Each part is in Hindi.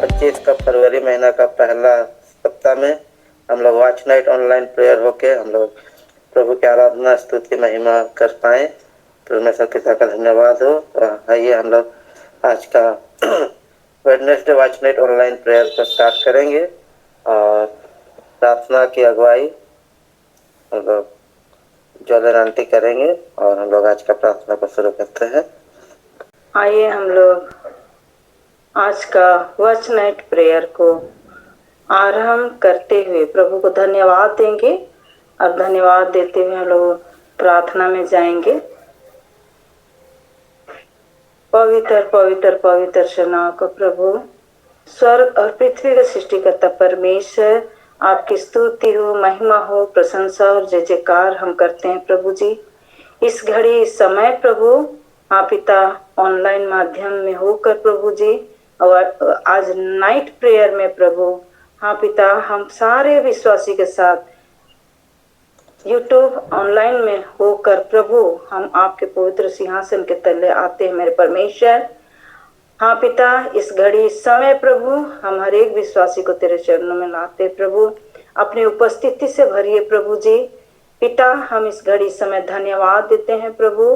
2025 का फरवरी महीना का पहला सप्ताह में हम लोग वॉच नाइट ऑनलाइन प्रेयर होके हम लोग प्रभु की आराधना स्तुति महिमा कर पाए। परमेश्वर पिता का धन्यवाद हो। आइए हम लोग आज का Wednesday watch night online prayer को स्टार्ट करेंगे और प्रार्थना की अगुवाई हम लोग जोलन आंटी करेंगे और हम लोग आज का प्रार्थना को शुरू करते हैं। आइए हम लोग आज का वॉच नाइट प्रेयर को आरंभ करते हुए प्रभु को धन्यवाद देंगे और धन्यवाद देते हुए हम लोग प्रार्थना में जाएंगे। पवित्र पवित्र पवित्र शनाव को प्रभु, स्वर्ग और पृथ्वी का सृष्टिकर्ता परमेश्वर, आपकी स्तुति हो, महिमा हो, प्रशंसा और जय जयकार हम करते हैं प्रभु जी। इस घड़ी इस समय प्रभु हाँ पिता ऑनलाइन माध्यम में होकर प्रभु जी और आज नाइट प्रेयर में प्रभु हाँ पिता हम सारे विश्वासी के साथ यूट्यूब ऑनलाइन में होकर प्रभु हम आपके पवित्र सिंहासन के तले आते हैं मेरे परमेश्वर। हाँ पिता इस घड़ी इस समय प्रभु हम हर एक विश्वासी को तेरे चरणों में लाते प्रभु, अपनी उपस्थिति से भरिए प्रभु जी। पिता हम इस घड़ी समय धन्यवाद देते हैं प्रभु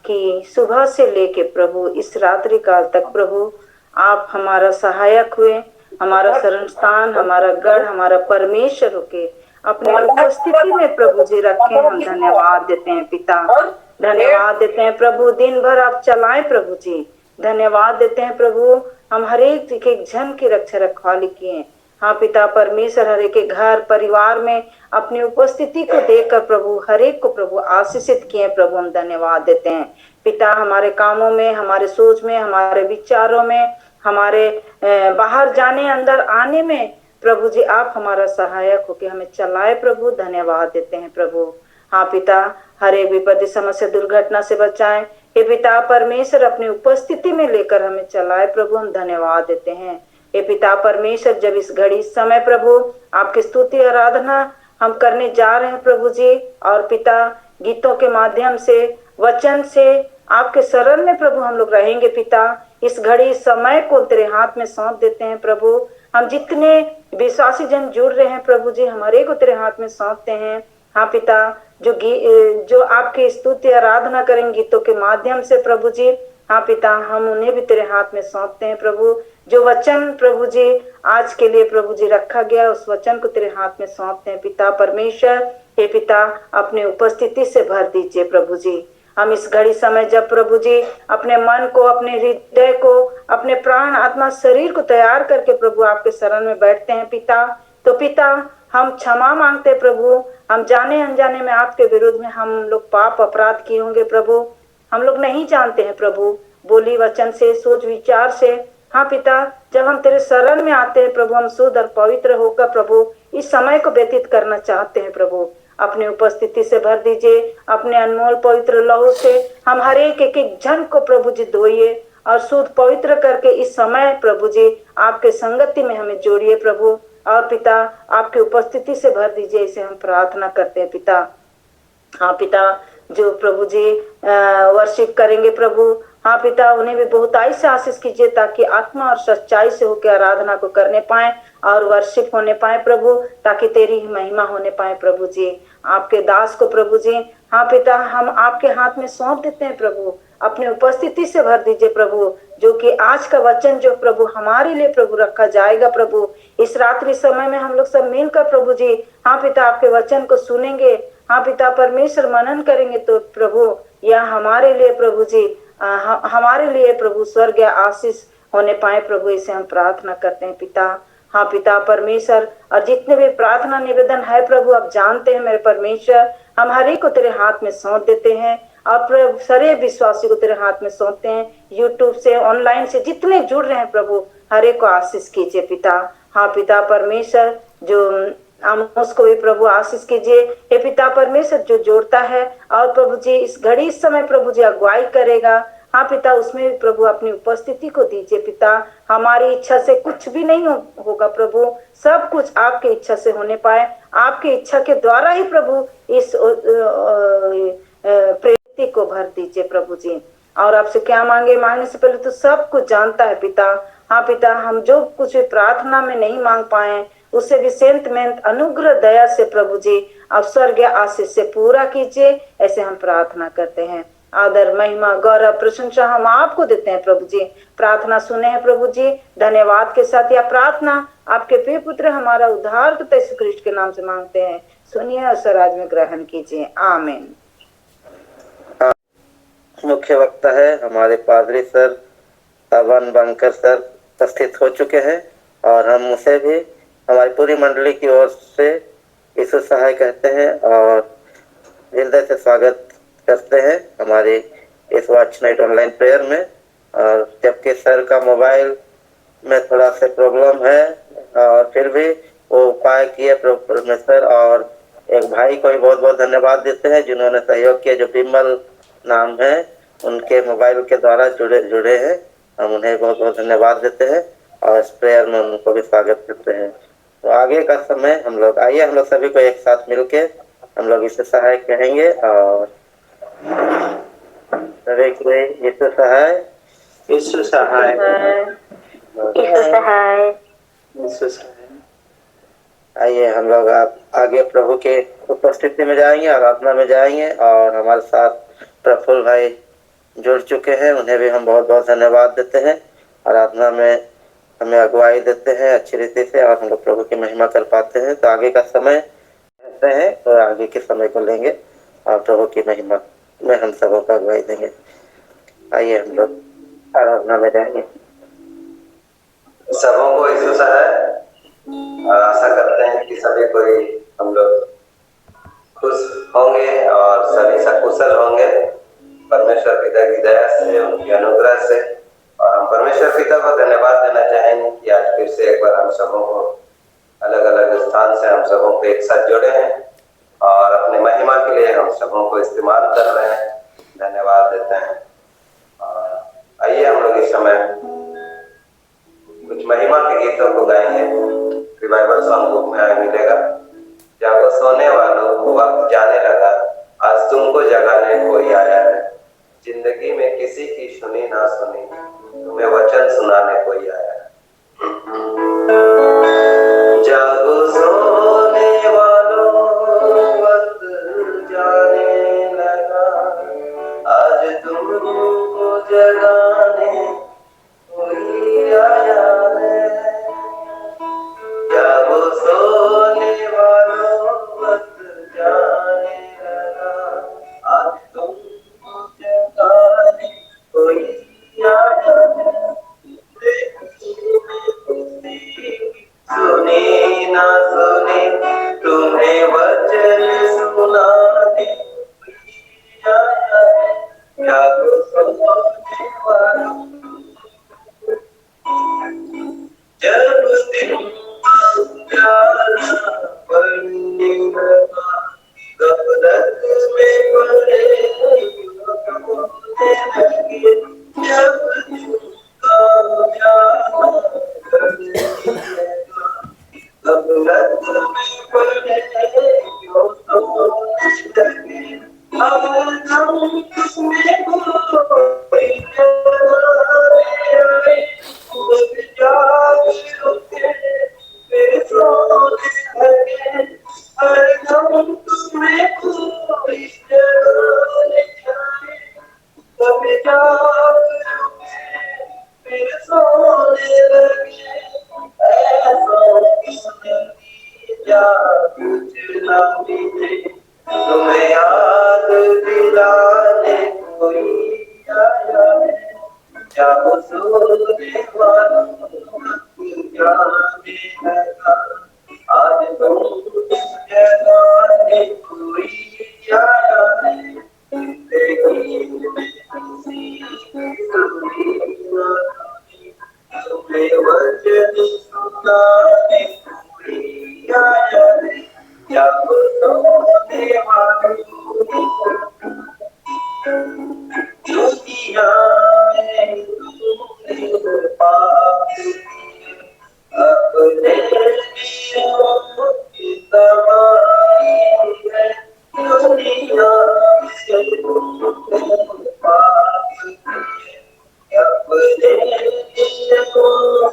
कि सुबह से लेके प्रभु इस रात्रि काल तक प्रभु आप हमारा सहायक हुए, हमारा शरण स्थान, हमारा गढ़, हमारा परमेश्वर होके अपने उपस्थिति में प्रभु जी रखे। हम धन्यवाद देते हैं पिता, धन्यवाद देते हैं प्रभु, दिन भर आप चलाएं प्रभु जी। धन्यवाद देते हैं प्रभु हम हर एक जन की रक्षा रखवाली किए। हाँ पिता परमेश्वर हर एक घर परिवार में अपनी उपस्थिति को देखकर प्रभु हर एक को प्रभु आशीषित किए प्रभु। हम धन्यवाद देते हैं पिता हमारे कामों में, हमारे सोच में, हमारे विचारों में, हमारे बाहर जाने अंदर आने में प्रभु जी आप हमारा सहायक होके हमें चलाए प्रभु। धन्यवाद देते हैं प्रभु। हाँ पिता हर एक विपत्ति समस्या दुर्घटना से बचाएं हे पिता परमेश्वर, अपनी उपस्थिति में लेकर हमें चलाए प्रभु। हम धन्यवाद देते हैं हे पिता परमेश्वर, जब इस घड़ी इस समय प्रभु आपकी स्तुति आराधना हम करने जा रहे हैं प्रभु जी, और पिता गीतों के माध्यम से वचन से आपके शरण में प्रभु हम लोग रहेंगे पिता। इस घड़ी इस समय को तेरे हाथ में सौंप देते हैं प्रभु। हम जितने विश्वासी जन जुड़ रहे हैं प्रभु जी हमारे को तेरे हाथ में सौंपते हैं। हाँ पिता जो आपकी स्तुति आराधना करेंगे गीतों के माध्यम से प्रभु जी, हाँ पिता हम उन्हें भी तेरे हाथ में सौंपते हैं प्रभु। जो वचन प्रभु जी आज के लिए प्रभु जी रखा गया उस वचन को तेरे हाथ में सौंपते हैं पिता परमेश्वर। हे पिता अपने उपस्थिति से भर दीजिए प्रभु जी। हम इस घड़ी समय जब प्रभु जी अपने मन को, अपने हृदय को, अपने प्राण आत्मा शरीर को तैयार करके प्रभु आपके शरण में बैठते हैं पिता, तो पिता हम क्षमा मांगते प्रभु। हम जाने अनजाने में आपके विरुद्ध में हम लोग पाप अपराध किए होंगे प्रभु, हम लोग नहीं जानते हैं प्रभु, बोली वचन से सोच विचार से। हाँ पिता जब हम तेरे शरण में आते हैं प्रभु हम शुद्ध और पवित्र होकर प्रभु इस समय को व्यतीत करना चाहते हैं प्रभु। अपनी उपस्थिति से भर दीजिए, अपने अनमोल पवित्र लहू से हम हर एक जन को प्रभु जी धोइए और शुद्ध पवित्र करके इस समय प्रभु जी आपके संगति में हमें जोड़िए प्रभु। और पिता आपकी उपस्थिति से भर दीजिए, इसे हम प्रार्थना करते हैं पिता। हाँ पिता जो प्रभु जी वर्शिप करेंगे प्रभु, हाँ पिता उन्हें भी बहुताई से आशीष कीजिए ताकि आत्मा और सच्चाई से होकर आराधना को करने पाए और वर्शिप होने पाए प्रभु, ताकि तेरी ही महिमा होने पाए प्रभु जी। आपके दास को प्रभु जी हाँ पिता हम आपके हाथ में सौंप देते हैं प्रभु। अपनी उपस्थिति से भर दीजिए प्रभु, जो कि आज का वचन जो प्रभु हमारे लिए प्रभु रखा जाएगा प्रभु। इस रात्रि समय में हम लोग सब मिलकर प्रभु जी हाँ पिता आपके वचन को सुनेंगे, हाँ पिता परमेश्वर मनन करेंगे, तो प्रभु यह हमारे लिए प्रभु जी हमारे लिए प्रभु स्वर्ग आशीष होने पाए प्रभु। इसे हम प्रार्थना करते हैं पिता। हाँ पिता परमेश्वर, और जितने भी प्रार्थना निवेदन है प्रभु आप जानते हैं मेरे परमेश्वर, हम हर एक को तेरे हाथ में सौंप देते हैं और प्रभु सारे विश्वासी को तेरे हाथ में सौंपते हैं। यूट्यूब से ऑनलाइन से जितने जुड़ रहे हैं प्रभु हर एक को आशीष कीजिए पिता। हाँ पिता परमेश्वर जो आमोस को भी प्रभु आशीष कीजिए हे पिता परमेश्वर, जो जोड़ता है और प्रभु जी इस घड़ी इस समय प्रभु जी अगुवाई करेगा, हाँ पिता उसमें भी प्रभु अपनी उपस्थिति को दीजिए पिता। हमारी इच्छा से कुछ भी नहीं होगा प्रभु, सब कुछ आपके इच्छा से होने पाए, आपकी इच्छा के द्वारा ही प्रभु इस प्रेरित को भर दीजिए प्रभु जी। और आपसे क्या मांगे, मांगने से पहले तो सब कुछ जानता है पिता। हाँ पिता, हम जो कुछ प्रार्थना में नहीं मांग पाए उससे भी सेंत में अनुग्रह दया से प्रभु जी आप स्वर्ग आशीष से पूरा कीजिए, ऐसे हम प्रार्थना करते हैं। आदर महिमा गौरव प्रशंसा हम आपको देते हैं प्रभु जी। प्रार्थना सुने हैं प्रभु जी, धन्यवाद के साथ यह प्रार्थना आपके प्रिय पुत्र हमारा उद्धार यीशु ख्रिस्ट के नाम से मांगते हैं, सुनिए और स्वराज में ग्रहण कीजिए, आमीन। मुख्य वक्ता है हमारे पादरी सर सावन बंकर सर उपस्थित हो चुके हैं और हम उसे भी हमारी पूरी मंडली की ओर से यीशु सहाय कहते हैं और हृदय से स्वागत करते हैं हमारे इस वॉच नाइट ऑनलाइन प्रेयर में। और जबकि सर का मोबाइल में थोड़ा सा प्रॉब्लम है और फिर भी वो उपाय किए परमेश्वर, और एक भाई को भी बहुत बहुत धन्यवाद देते हैं जिन्होंने सहयोग किया, जो विमल नाम है, उनके मोबाइल के द्वारा जुड़े हैं। हम उन्हें बहुत बहुत धन्यवाद देते हैं और इस प्रेयर में उनको भी स्वागत करते हैं। तो आगे का समय हम लोग सभी को एक साथ मिलके हम लोग इसे सहाय कहेंगे और सभी को यीशु सहाय, यीशु सहाय, यीशु सहाय, यीशु सहाय। आइए हम लोग आगे प्रभु के उपस्थिति में जाएंगे, आराधना में जाएंगे और हमारे साथ प्रफुल्ल भाई जुड़ चुके हैं, उन्हें भी हम बहुत बहुत धन्यवाद देते हैं। आराधना में हमें अगुवाई देते हैं अच्छी रीति से और हम लोग प्रभु की महिमा कर पाते हैं। तो आगे का समय रहते हैं तो आगे के समय को लेंगे और प्रभु की महिमा में हम सबों को अगुवाई देंगे। आइए हम लोग आराधना में जाएंगे। सबों को यीशु सहाय। आशा करते हैं कि सभी कोई हम लोग खुश होंगे और सभी सकुशल होंगे परमेश्वर पिता की दया से, उनकी अनुग्रह से। और हम परमेश्वर पिता को धन्यवाद देना चाहेंगे कि आज फिर से एक बार हम सबों को अलग अलग स्थान से हम सबों को एक साथ जोड़े हैं और अपने महिमा के लिए हम सबों को इस्तेमाल कर रहे हैं। धन्यवाद देते हैं। और आइए हम लोग इस समय कुछ महिमा के गीतों को गाएंगे। रिवाइवल सॉन्ग बुक में हमें मिलेगा, जागो सोने वालों वक्त जाने लगा, आज तुमको जगाने कोई आया है। जिंदगी में किसी की सुनी ना सुनी, तुम्हें वचन सुनाने कोई आया है। जागो सोने वालों वक्त जाने लगा, आज तुमको जगाने कोई आया है। जागो सोने वालों वक्त जाने लगा, आज तुमको जगाने कोई आया है। सुनी ना सुनी, तुम्हें वचन सुनाने कोई आया है। जागो सोने वालों, जब दिन उजाला पड़ने लगा, गफलत में पड़े रोने लगे। जब दिन का उजाला पड़ने लगा, गफलत में पड़े रोने लगे। अब हम किसमें कोई आए, खुद जाग उठे फिर सोने लगे। हम तुम्हें कोई जगाने जाए, कभी जाग उठे फिर सोने लगे। ऐसा किसने किया कुछ ना मिले, तुम्हें याद दिलाने कोई आया है। जागो सोने वालों जाने लगा, आज तुमको जगाने कोई आया है। जिंदगी में किसी की सुनी ना सुनी, तुम्हें वचन सुनाने कोई आया है। जागो सोने वालों, दुनिया में तुमने पाप किए, अपने दिलों की तबाही है। दुनिया से तुमने पाप किए, अपने दिलों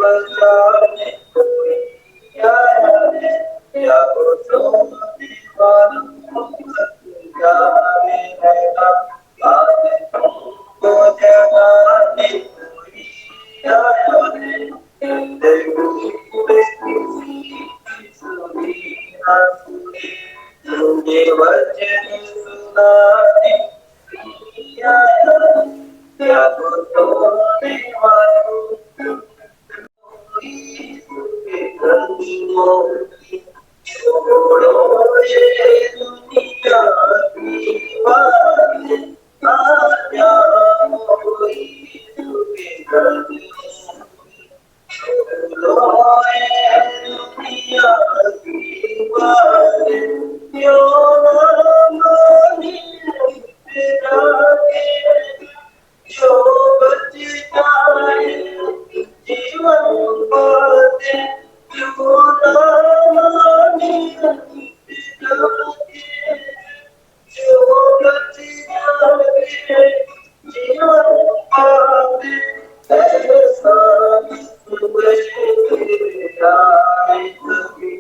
बचाने कोई आया रे, या को सोने वालों जाने लगा, आज तुमको जगाने कोई आया रे, देखो किसी की सुनी ना सुनी, मुझे वचन सुनाने कोई आया रे, या को सोने वालों छोड़ो ये दुनिया की बातें, आ जाओ यीशु के घर, छोड़ो ये दुनिया की बातें, क्यों ना मानी जाके, जो बच जाए जीवन पाते, क्यों ना मानी जाके, जो बच जाए जीवन पाते, ऐसा मुझे आए कभी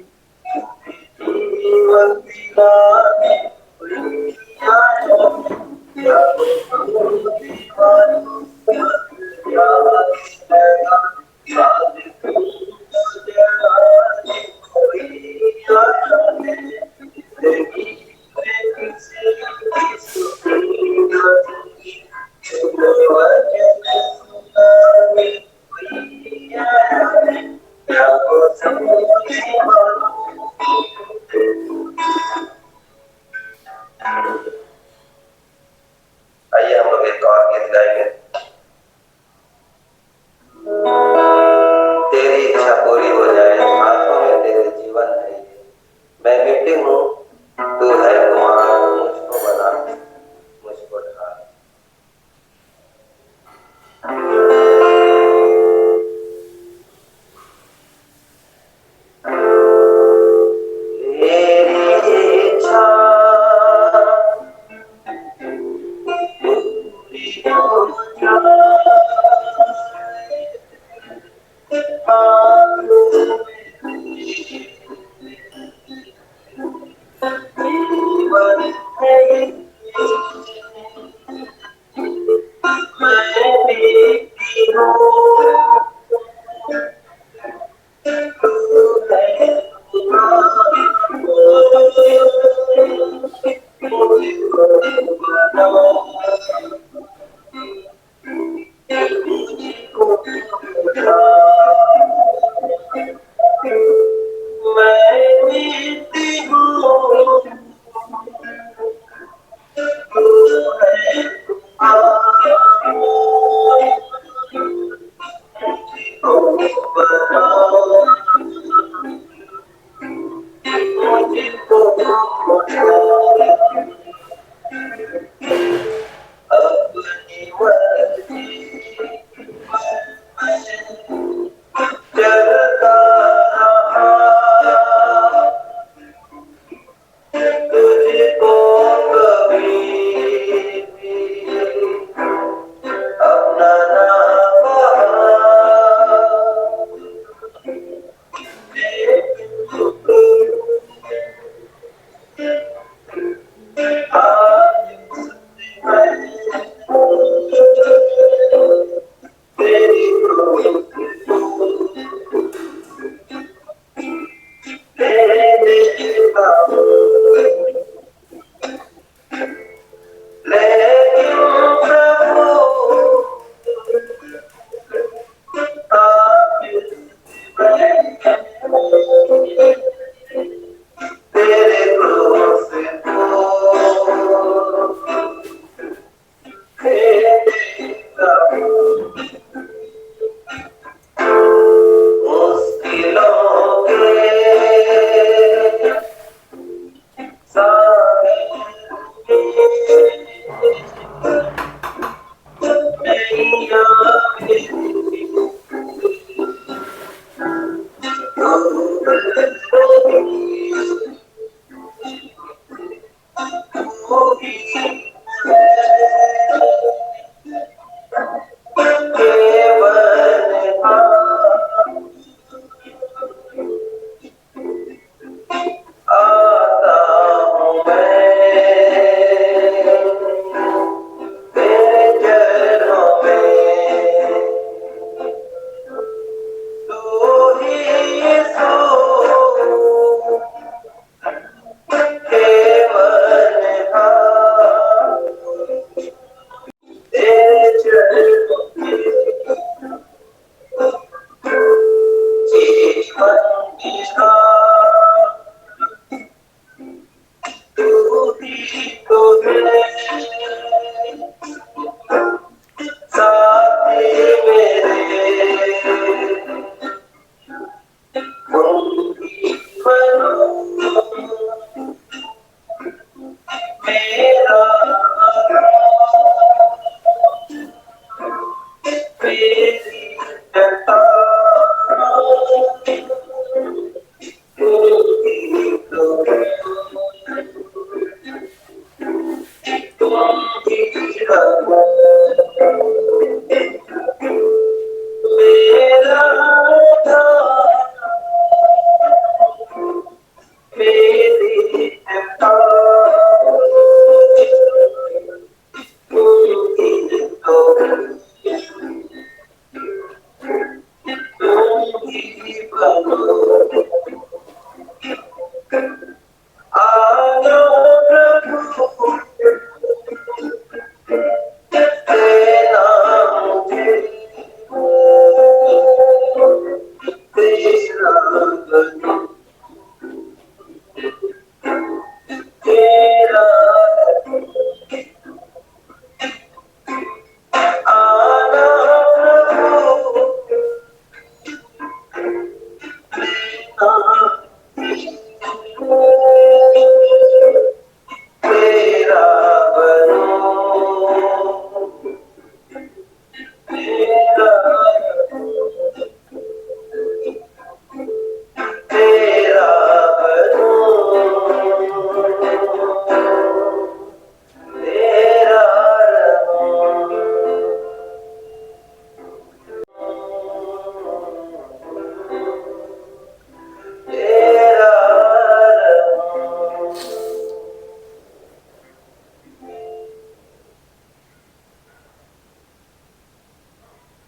जीवन दिलाने कोई आया, या तो दीवानों आइए हम लोग एक और गीत गाएंगे। तेरी इच्छा पूरी हो जाए, हाथों में तेरे जीवन है ये, मैं मिट्टी हूँ तू है कुमार, मुझको बना मुझको ढाल। तेरी इच्छा पूरी हो जाए, जीवन है मैं भी हूँ, तू है मुझको बनाओ,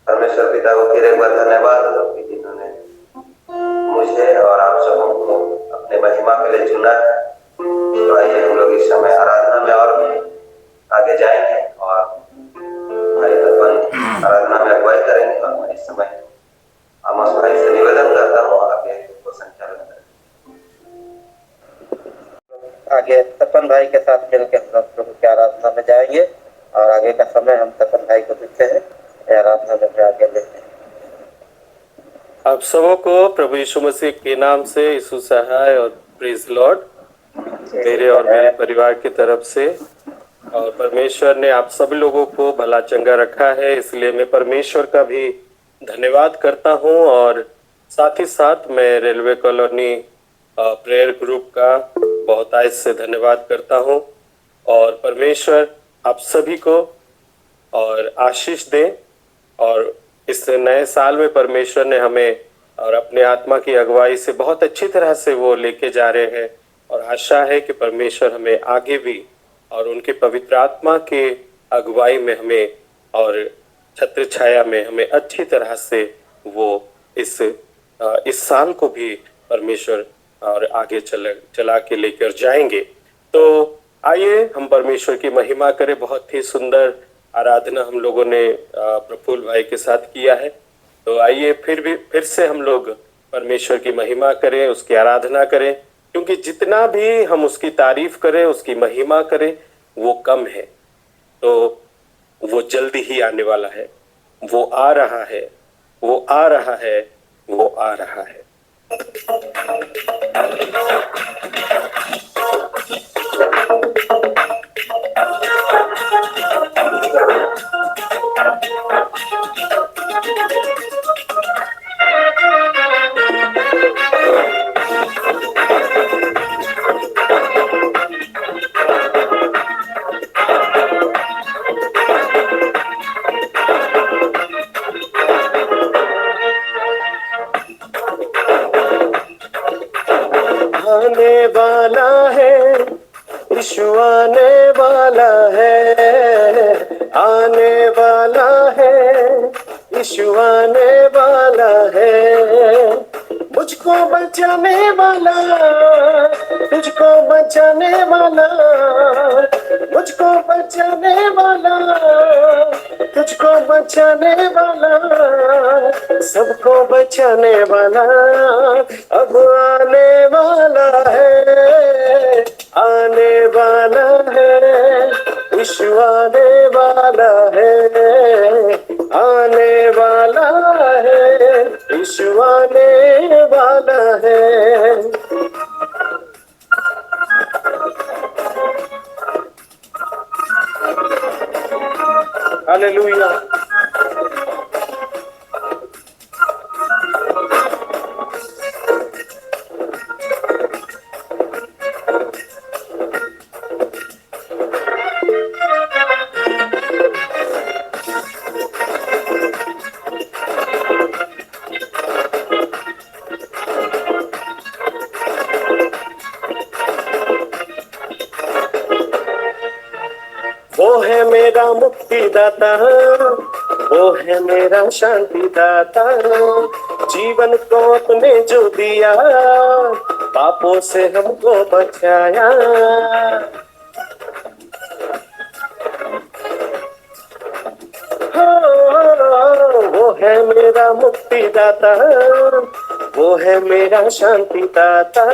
परमेश्वर पिता को फिर एक बार धन्यवाद हो कि जिन्होंने मुझे और आप सबको अपने महिमा के लिए चुना है। तो आइए हम लोग इस समय आराधना में और आगे जाएंगे और भाई तपन आराधना में अगुवाई करेंगे। और मैं इस समय आमोस भाई से निवेदन करता हूँ आगे को संचालन करें। आगे तपन भाई के साथ मिलकर हम लोग प्रभु की आराधना में जाएंगे और आगे का समय हम तपन भाई को देते हैं, आराधना में आगे लेते हैं। आप सबों को प्रभु यीशु मसीह के नाम से यीशु सहाय और प्रेज लॉर्ड मेरे और मेरे परिवार की तरफ से। और परमेश्वर ने आप सब लोगों को भला चंगा रखा है, इसलिए मैं परमेश्वर का भी धन्यवाद करता हूं। और साथ ही साथ मैं रेलवे कॉलोनी प्रेयर ग्रुप का बहुत आज से धन्यवाद करता हूं। और परमेश्वर आप सभी को और आशीष दें। और इस नए साल में परमेश्वर ने हमें और अपने आत्मा की अगुवाई से बहुत अच्छी तरह से वो लेके जा रहे हैं। और आशा है कि परमेश्वर हमें आगे भी और उनके पवित्र आत्मा के अगुवाई में हमें और छत्र छाया में हमें अच्छी तरह से वो इस साल को भी परमेश्वर और आगे चला के लेकर जाएंगे। तो आइए हम परमेश्वर की महिमा करें। बहुत ही सुंदर आराधना हम लोगों ने प्रफुल्ल भाई के साथ किया है। तो आइए फिर से हम लोग परमेश्वर की महिमा करें, उसकी आराधना करें, क्योंकि जितना भी हम उसकी तारीफ करें, उसकी महिमा करें, वो कम है। तो वो जल्दी ही आने वाला है, वो आ रहा है, वो आ रहा है, वो आ रहा है। आने वाला है, यीशु आने वाला है, आने वाला है, यीशु आने वाला है। मुझको बचाने वाला, तुझको बचाने वाला, मुझको बचाने वाला, तुझको बचाने वाला, सबको बचाने वाला अब आने वाला है, आने वाला है, यीशु आने वाला है, आने वाला है, यीशु आने वाला है। हालेलुया। मेरा मुक्तिदाता, वो है मेरा शांति दाता। जीवन को अपने जो दिया, पापों से हमको बचाया। वो है मेरा मुक्तिदाता, वो है मेरा शांति दाता।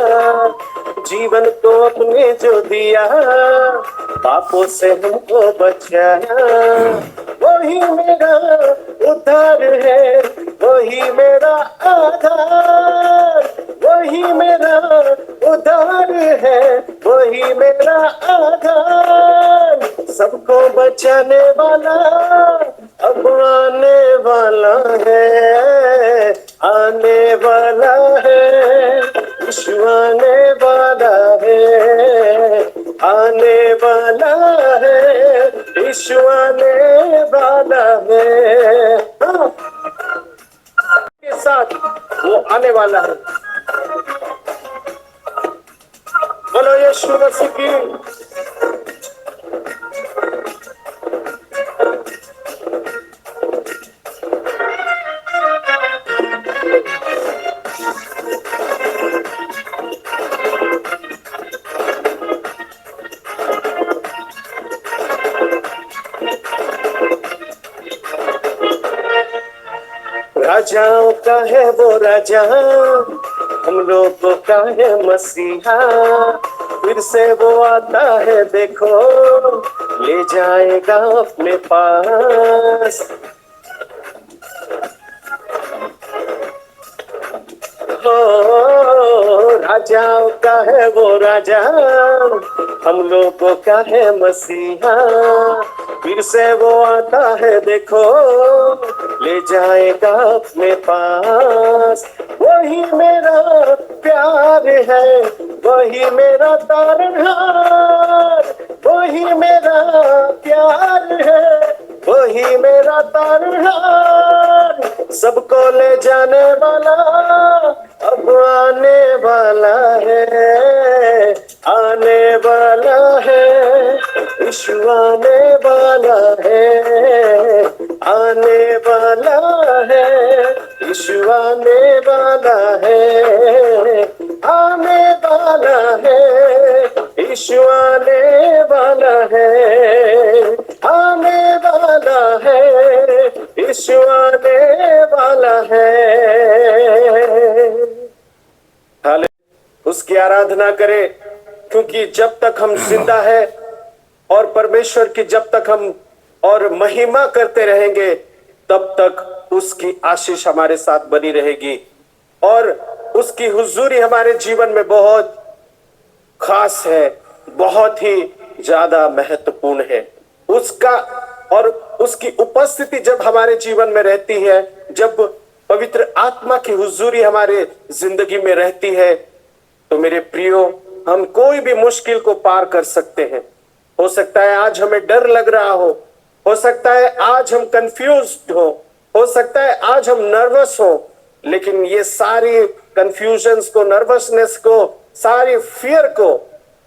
जीवन को अपने जो दिया, पापों से हमको बचाया। वही मेरा उद्धार है, वही मेरा आधार। वही मेरा उद्धार है, वही मेरा आधार। सबको बचाने वाला अब आने वाला है, आने वाला है। यीशु आने वाला है, आने वाला है। यीशु आने वाला है। हाँ। के साथ वो आने वाला है। बोलो यीशु मसीह की। राजाओं का है वो राजा, हम लोगों का है मसीहा। फिर से वो आता है देखो, ले जाएगा अपने पास। हो राजाओं का है वो राजा, हम लोगों का है मसीहा। फिर से वो आता है देखो, ले जाएगा अपने पास। वही मेरा प्यार है, वही मेरा तारनहार। वही मेरा प्यार है, वही मेरा तारनहार। सबको ले जाने वाला अब आने वाला है, आने वाला है। यीशु आने वाला है, आने वाला है। यीशु आने वाला है, आने वाला है। यीशु आने वाला है, आने वाला है। यीशु आने वाला है। उसकी आराधना करें, क्योंकि जब तक हम जिंदा है और परमेश्वर की जब तक हम और महिमा करते रहेंगे, तब तक उसकी आशीष हमारे साथ बनी रहेगी और उसकी हुजूरी हमारे जीवन में बहुत खास है, बहुत ही ज्यादा महत्वपूर्ण है। उसका और उसकी उपस्थिति जब हमारे जीवन में रहती है, जब पवित्र आत्मा की हुजूरी हमारे जिंदगी में रहती है, तो मेरे प्रियो, हम कोई भी मुश्किल को पार कर सकते हैं। हो सकता है आज हमें डर लग रहा हो सकता है आज हम कंफ्यूज्ड हो सकता है आज हम नर्वस हो, लेकिन ये सारी कंफ्यूजन्स को, नर्वसनेस को, सारी फियर को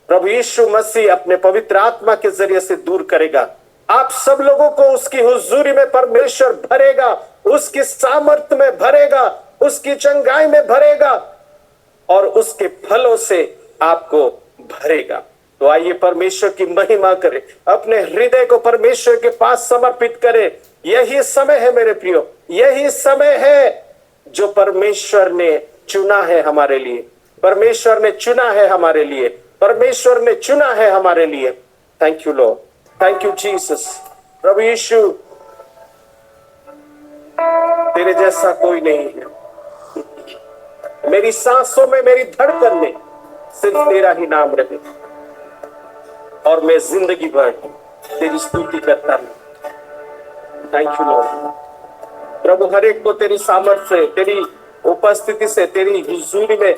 प्रभु यीशु मसीह अपने पवित्र आत्मा के जरिए से दूर करेगा। आप सब लोगों को उसकी हुजूरी में परमेश्वर भरेगा, उसकी सामर्थ्य में भरेगा, उसकी चंगाई में भरेगा और उसके फलों से आपको भरेगा। तो आइए परमेश्वर की महिमा करें, अपने हृदय को परमेश्वर के पास समर्पित करें। यही समय है मेरे प्रियो, यही समय है जो परमेश्वर ने चुना है हमारे लिए। परमेश्वर ने चुना है हमारे लिए, परमेश्वर ने चुना है हमारे लिए। Thank you Lord, thank you Jesus. प्रभु यीशु, तेरे जैसा कोई नहीं है। मेरी सांसों में, मेरी धड़कन में सिर्फ तेरा ही नाम रहे और मैं जिंदगी भर तेरी स्तुति करता हूं। Thank you Lord. प्रभु, हर एक को तेरी सामर्थ से, तेरी उपस्थिति से, तेरी हुजूरी में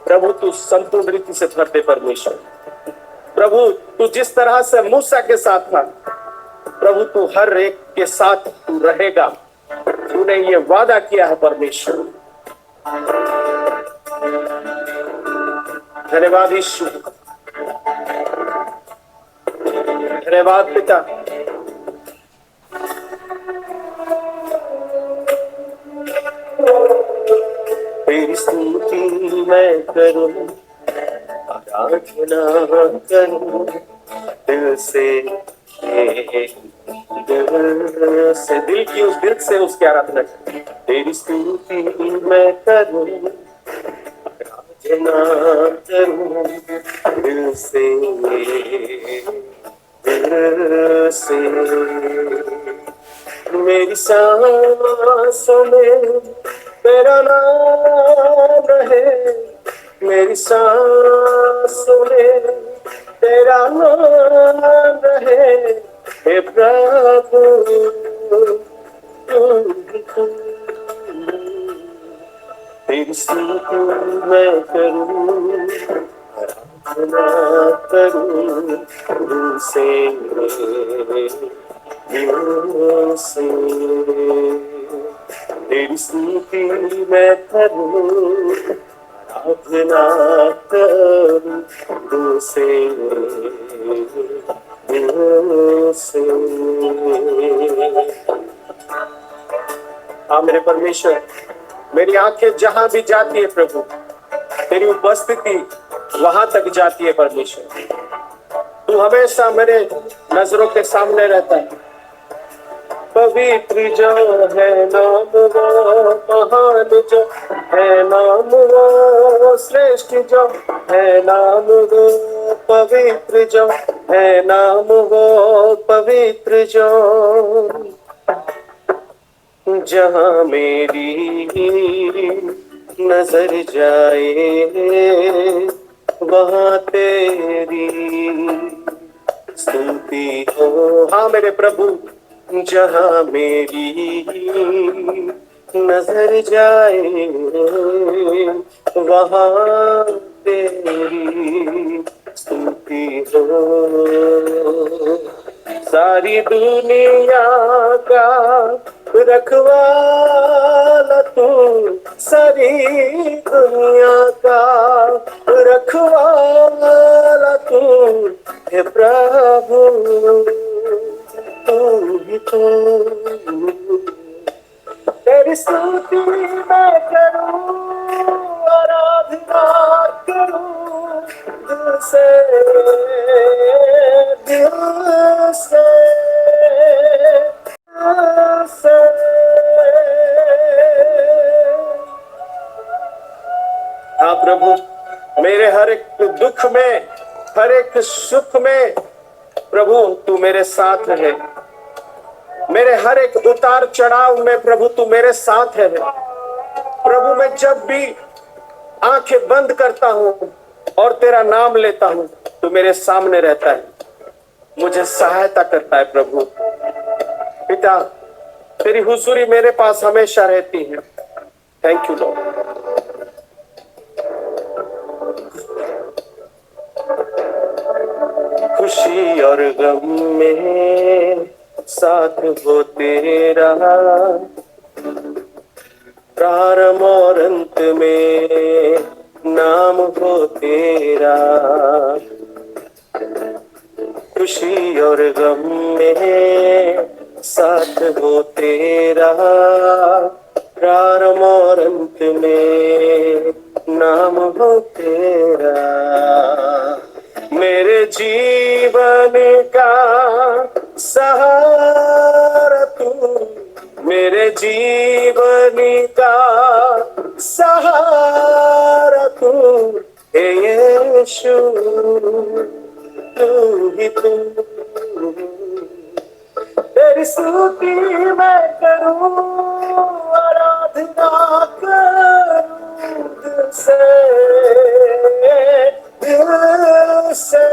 प्रभु तू संपूर्ण रीति से भर दे। परमेश्वर प्रभु, तू जिस तरह से मूसा के साथ था, प्रभु तू हर एक के साथ तू रहेगा। तूने ये वादा किया है परमेश्वर। धन्यवाद यीशु, धन्यवाद पिता, तेरी स्तुति मैं करूं, आराधना करूं दिल से, दिल की उस दिल से उसकी आराधना करूं। तेरी स्तुति मैं करूं, आराधना करूं दिल से, दिल से। मेरी सांसों में तेरा नाम है, मेरी सांसों में तेरा नाम है, हे प्रभु तेरी स्तुति मैं करूं, आराधना करूं दिल से, दिल से। तेरी स्तुति मैं करूं, आराधना करूं दिल से, दिल से। हाँ मेरे परमेश्वर, मेरी आंखें जहां भी जाती है प्रभु, तेरी उपस्थिति वहां तक जाती है परमेश्वर। तू हमेशा मेरे नजरों के सामने रहता है। पवित्र जो है नाम वो, महान जो है नाम वो, श्रेष्ठ जो है नाम वो, पवित्र जो है नाम वो, पवित्र जो। जहां मेरी नजर जाए वहां तेरी स्तुति हो। हाँ मेरे प्रभु, जहां मेरी नजर जाए वहां तेरी स्तुति हो। सारी दुनिया का रखवाला तू, सारी दुनिया का रखवाला तू, हे प्रभु तू ही तू। तेरी स्तुति मैं करूं, आराधना करूं दिल से, दिल से, दिल से। हाँ प्रभु, मेरे हर एक दुख में, हर एक सुख में प्रभु तू मेरे साथ है। मेरे हर एक उतार चढ़ाव में प्रभु तू मेरे साथ है। प्रभु मैं जब भी आंखें बंद करता हूँ और तेरा नाम लेता हूँ, तू मेरे सामने रहता है, मुझे सहायता करता है। प्रभु पिता, तेरी हुजूरी मेरे पास हमेशा रहती है। Thank you Lord. खुशी और गम में साथ हो तेरा, प्रारंभ और अंत में नाम हो तेरा। खुशी और गम में साथ हो तेरा, प्रारंभ और अंत में नाम हो तेरा। मेरे जीवन का सहारा तू, मेरे जीवन का सहारा तू, हे यीशु तू ही तू। तेरी स्तुति मैं करूं, आराधना करूं दिल से, दिल से।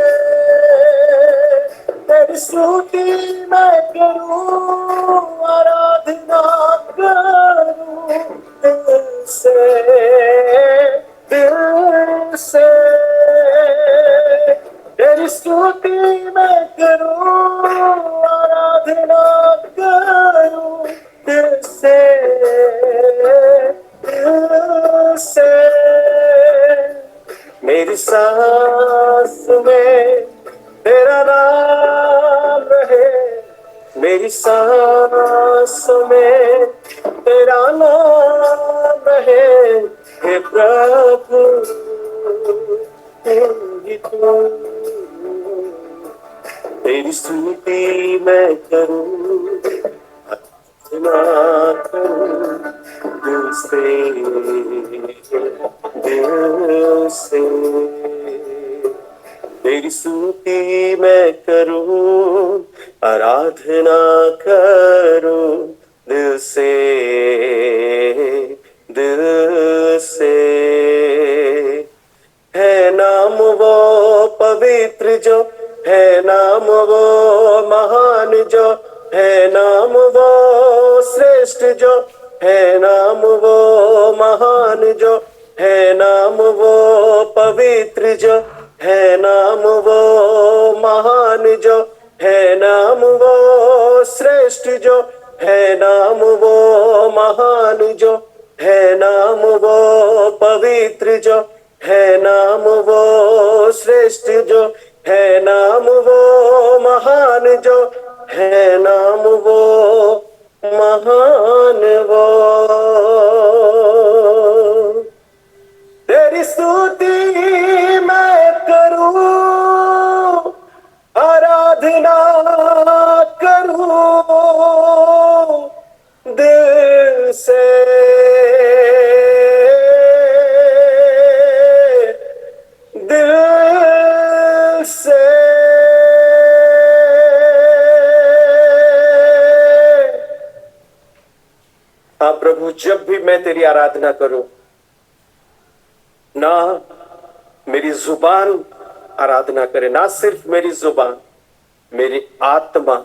तेरी स्तुति मैं करूं, आराधना करूं दिल से, दिल से। तेरी स्तुति मैं करूं, आराधना करूं दिल से, दिल से। मेरी सांस में तेरा नाम है, मेरी सांस में तेरा नाम है, हे मैं करूं, ना करूं दिल से, दिल से। तेरी स्तुति मैं करूं, आराधना करूं दिल से, दिल से। है नाम वो पवित्र जो, है नाम वो महान जो, है नाम वो श्रेष्ठ जो, है नाम वो महान जो, है नाम वो पवित्र जो, है नाम वो महान जो, है नाम वो श्रेष्ठ जो, है नाम वो महान जो, है नाम वो पवित्र जो, है नाम वो श्रेष्ठ जो, है नाम वो महान जो, है नाम वो महान वो। तेरी स्तुति मैं करूं, आराधना करूं दिल से, दिल से। हाँ प्रभु, जब भी मैं तेरी आराधना करूं ना, मेरी जुबान आराधना करे, ना सिर्फ मेरी जुबान, मेरी आत्मा,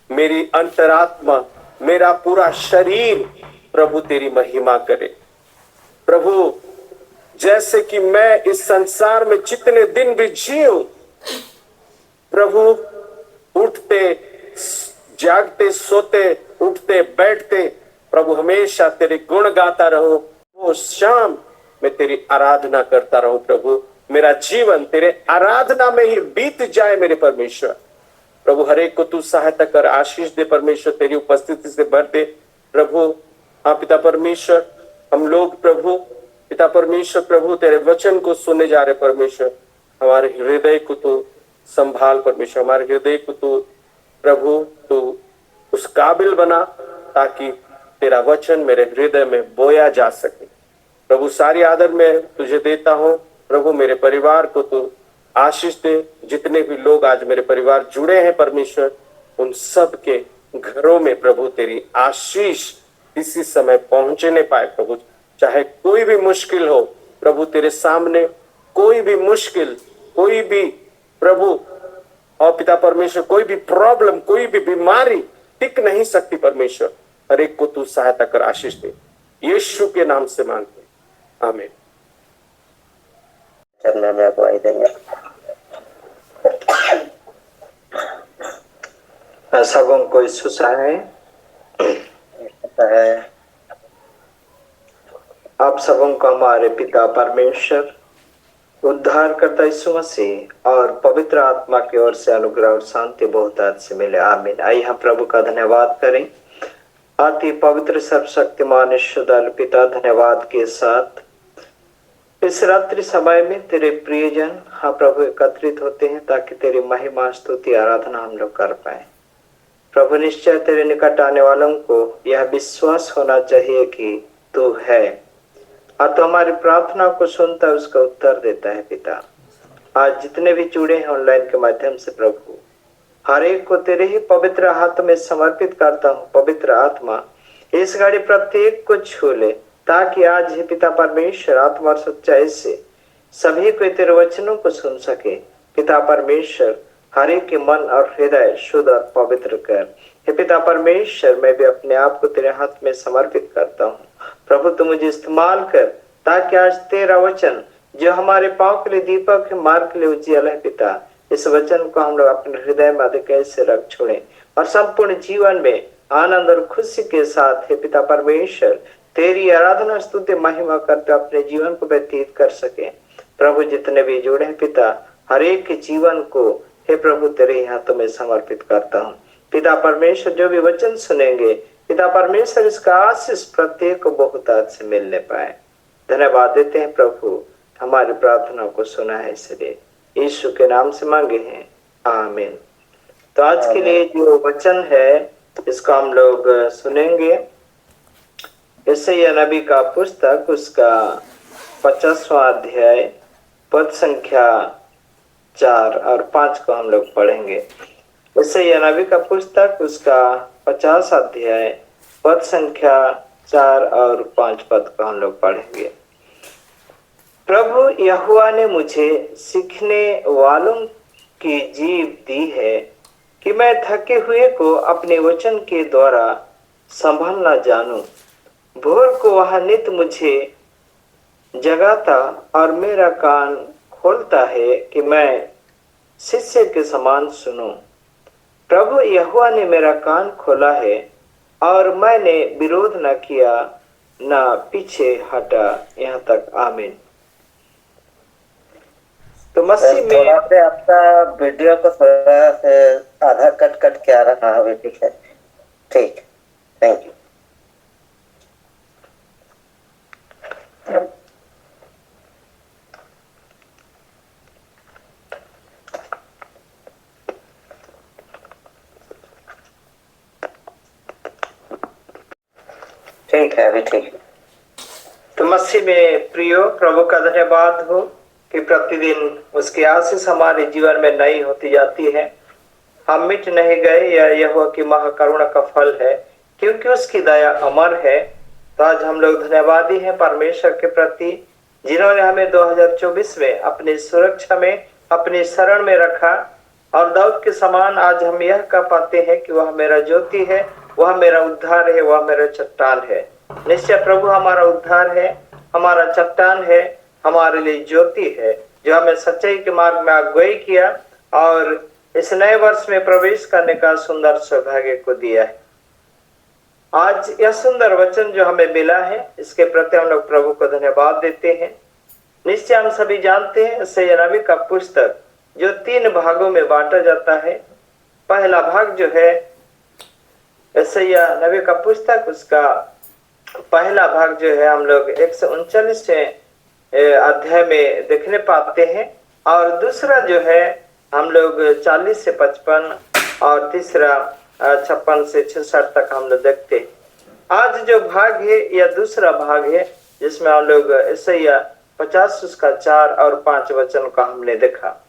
मेरी अंतरात्मा, मेरा पूरा शरीर प्रभु तेरी महिमा करे। प्रभु, जैसे कि मैं इस संसार में जितने दिन भी जीऊं, प्रभु उठते जागते सोते उठते बैठते प्रभु हमेशा तेरे गुण गाता रहूं। वो शाम मैं तेरी आराधना करता रहूं। प्रभु, मेरा जीवन तेरे आराधना में ही बीत जाए मेरे परमेश्वर। प्रभु, हर एक को तू सहायता कर, आशीष दे परमेश्वर, तेरी उपस्थिति से भर दे प्रभु। हाँ पिता परमेश्वर, हम लोग प्रभु पिता परमेश्वर प्रभु तेरे वचन को सुनने जा रहे परमेश्वर। हमारे हृदय को तू संभाल परमेश्वर, हमारे हृदय को तू प्रभु तू उस काबिल बना ताकि तेरा वचन मेरे हृदय में बोया जा सके। प्रभु, सारी आदर मैं तुझे देता हूँ। प्रभु, मेरे परिवार को तू आशीष दे। जितने भी लोग आज मेरे परिवार जुड़े हैं परमेश्वर, उन सब के घरों में प्रभु तेरी आशीष इसी समय पहुंचने पाए प्रभु। चाहे कोई भी मुश्किल हो प्रभु, तेरे सामने कोई भी मुश्किल, कोई भी प्रभु और पिता परमेश्वर, कोई भी प्रॉब्लम, कोई भी बीमारी टिक नहीं सकती परमेश्वर। हर एक को तू सहायता कर, आशीष दे, यीशु के नाम से मांगते हैं, आमीन। चरणों में अगुवाई देंगे। सबों को यीशु सहाय। आप सबों को हमारे पिता परमेश्वर, उद्धार करता यीशु मसीह और पवित्र आत्मा की ओर से अनुग्रह और शांति बहुत आज से मिले, आमीन। आइए हम प्रभु का धन्यवाद करें। अति पवित्र सर्वशक्तिमान ईश्वर पिता, धन्यवाद के साथ इस रात्रि समय में तेरे प्रियजन हाँ प्रभु एकत्रित होते हैं ताकि तेरी महिमा स्तुति आराधना हम लोग कर पाए। प्रभु, निश्चय तेरे निकट आने वालों को यह विश्वास होना चाहिए कि तू है और तो हमारी प्रार्थना को सुनता है, उसका उत्तर देता है। पिता, आज जितने भी जुड़े हैं ऑनलाइन के माध्यम से प्रभु, हर एक को तेरे ही पवित्र हाथ में समर्पित करता हूँ। पवित्र आत्मा इस घड़ी प्रत्येक को छू ले ताकि आज ही पिता परमेश्वर आत्मा और सच्चाई से सभी को तेरे वचनों को सुन सके। पिता परमेश्वर, हर एक के मन और हृदय शुद्ध और पवित्र कर। हे पिता परमेश्वर, मैं भी अपने आप को तेरे हाथ में समर्पित करता हूँ। प्रभु, तू मुझे इस्तेमाल कर ताकि आज तेरा वचन जो हमारे पाँव के लिए दीपक है, मार्ग के लिए उजियाला है। पिता, इस वचन को हम लोग अपने हृदय में अधिक से रख छोड़े और संपूर्ण जीवन में आनंद और खुशी के साथ हे पिता परमेश्वर तेरी आराधना स्तुति महिमा करते अपने जीवन को व्यतीत कर सके। प्रभु, जितने भी जुड़े हैं पिता, हर एक के जीवन को हे प्रभु तेरे हाथों में समर्पित करता हूँ। पिता परमेश्वर, जो भी वचन सुनेंगे पिता परमेश्वर, इसका आशीष प्रत्येक को बहुत आज से मिलने पाए। धन्यवाद देते हैं प्रभु, हमारी प्रार्थना को सुना है, इसलिए यीशु के नाम से मांगे हैं, आमीन। तो आज के लिए जो वचन है इसको हम लोग सुनेंगे। यशायाह नबी का पुस्तक उसका 50वां अध्याय पद संख्या 4 और 5 को हम लोग पढ़ेंगे। यशायाह नबी का पुस्तक उसका 50 अध्याय पद संख्या 4 और 5 पद को हम लोग पढ़ेंगे। प्रभु यहोवा ने मुझे सीखने वालों की जीव दी है कि मैं थके हुए को अपने वचन के द्वारा संभालना जानूं। भोर को वह नित मुझे जगाता और मेरा कान खोलता है कि मैं शिष्य के समान सुनूं। प्रभु यहोवा ने मेरा कान खोला है और मैंने विरोध न किया न पीछे हटा। यहाँ तक आमीन। तो मसीह में थोड़ा से आपका वीडियो को थोड़ा से आधा कट कट के आ रहा है। ठीक है, ठीक, थैंक यू। ठीक है, अभी ठीक है। तो मसीह में प्रियो, प्रभु का धन्यवाद हो कि प्रतिदिन उसकी आशीष हमारे जीवन में नई होती जाती है। हम मिट नहीं गए, यह की महाकरुणा का फल है, क्योंकि उसकी दया अमर है। तो आज हम लोग धन्यवादी हैं परमेश्वर के प्रति, जिन्होंने हमें 2024 में अपनी सुरक्षा में अपनी शरण में रखा। और दाऊद के समान आज हम यह कह पाते हैं कि वह मेरा ज्योति है, वह मेरा उद्धार है, वह मेरा चट्टान है। निश्चय प्रभु हमारा उद्धार है, हमारा चट्टान है, हमारे लिए ज्योति है, जो हमें सच्चाई के मार्ग में अगुवाई किया और इस नए वर्ष में प्रवेश करने का सुंदर सौभाग्य को दिया है। आज यह सुंदर वचन जो हमें मिला है, इसके प्रति हम लोग प्रभु को धन्यवाद देते हैं। निश्चय हम सभी जानते हैं यशायाह नबी का पुस्तक जो 3 भागों में बांटा जाता है। पहला भाग जो है यशायाह नबी का पुस्तक, उसका पहला भाग जो है हम लोग 139 अध्याय में देखने पाते हैं, और दूसरा जो है हम लोग 40 से 55 और तीसरा 56 से 66 तक हम लोग देखते हैं। आज जो भाग है यह दूसरा भाग है, जिसमें हम लोग यशायाह 50 उसका 4 और 5 वचन का हमने देखा।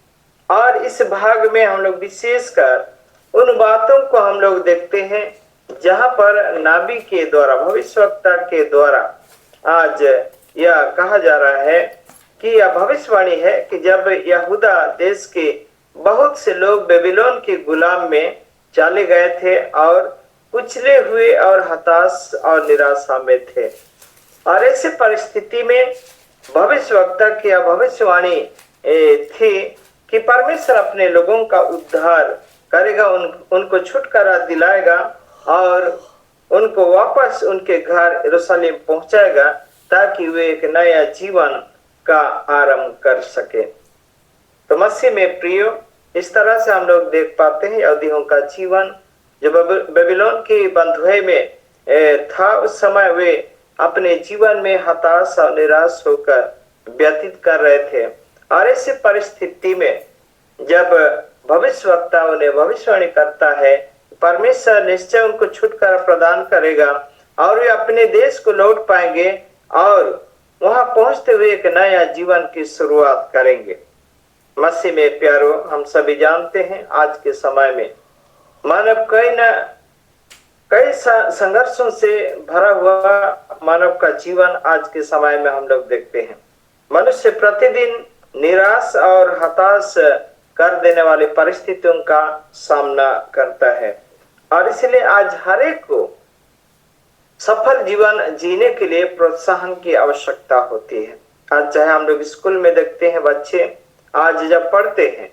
और इस भाग में हम लोग विशेषकर उन बातों को हम लोग देखते हैं जहां पर नबी के द्वारा, भविष्यवक्ता के द्वारा आज यह कहा जा रहा है कि यह भविष्यवाणी है कि जब यहूदा देश के बहुत से लोग बेबीलोन के गुलाम में चले गए थे और कुचले हुए और हताश और निराशा में थे, और ऐसे परिस्थिति में भविष्यवक्ता की यह भविष्यवाणी थी कि परमेश्वर अपने लोगों का उद्धार करेगा, उनको छुटकारा दिलाएगा और उनको वापस उनके घर यरूशलेम पहुंचाएगा, ताकि वे एक नया जीवन का आरंभ कर सके। तो मसीह में प्रियो, इस तरह से हम लोग देख पाते हैं यहूदियों का जीवन जो बेबीलोन की बंधुए में था, उस समय वे अपने जीवन में हताश और निराश होकर व्यतीत कर रहे थे। और ऐसी परिस्थिति में जब भविष्यवक्ता उन्हें भविष्यवाणी करता है, परमेश्वर निश्चय उनको छुटकारा प्रदान करेगा और वे अपने देश को लौट पाएंगे और वहां पहुंचते हुए एक नया जीवन की शुरुआत करेंगे। मसीह में प्यारो, हम सभी जानते हैं आज के समय में मानव कई संघर्षों से भरा हुआ मानव का जीवन आज के समय में हम लोग देखते हैं। मनुष्य प्रतिदिन निराश और हताश कर देने वाली परिस्थितियों का सामना करता है, और इसलिए आज हर एक को सफल जीवन जीने के लिए प्रोत्साहन की आवश्यकता होती है। आज चाहे हम लोग स्कूल में देखते हैं, बच्चे आज जब पढ़ते हैं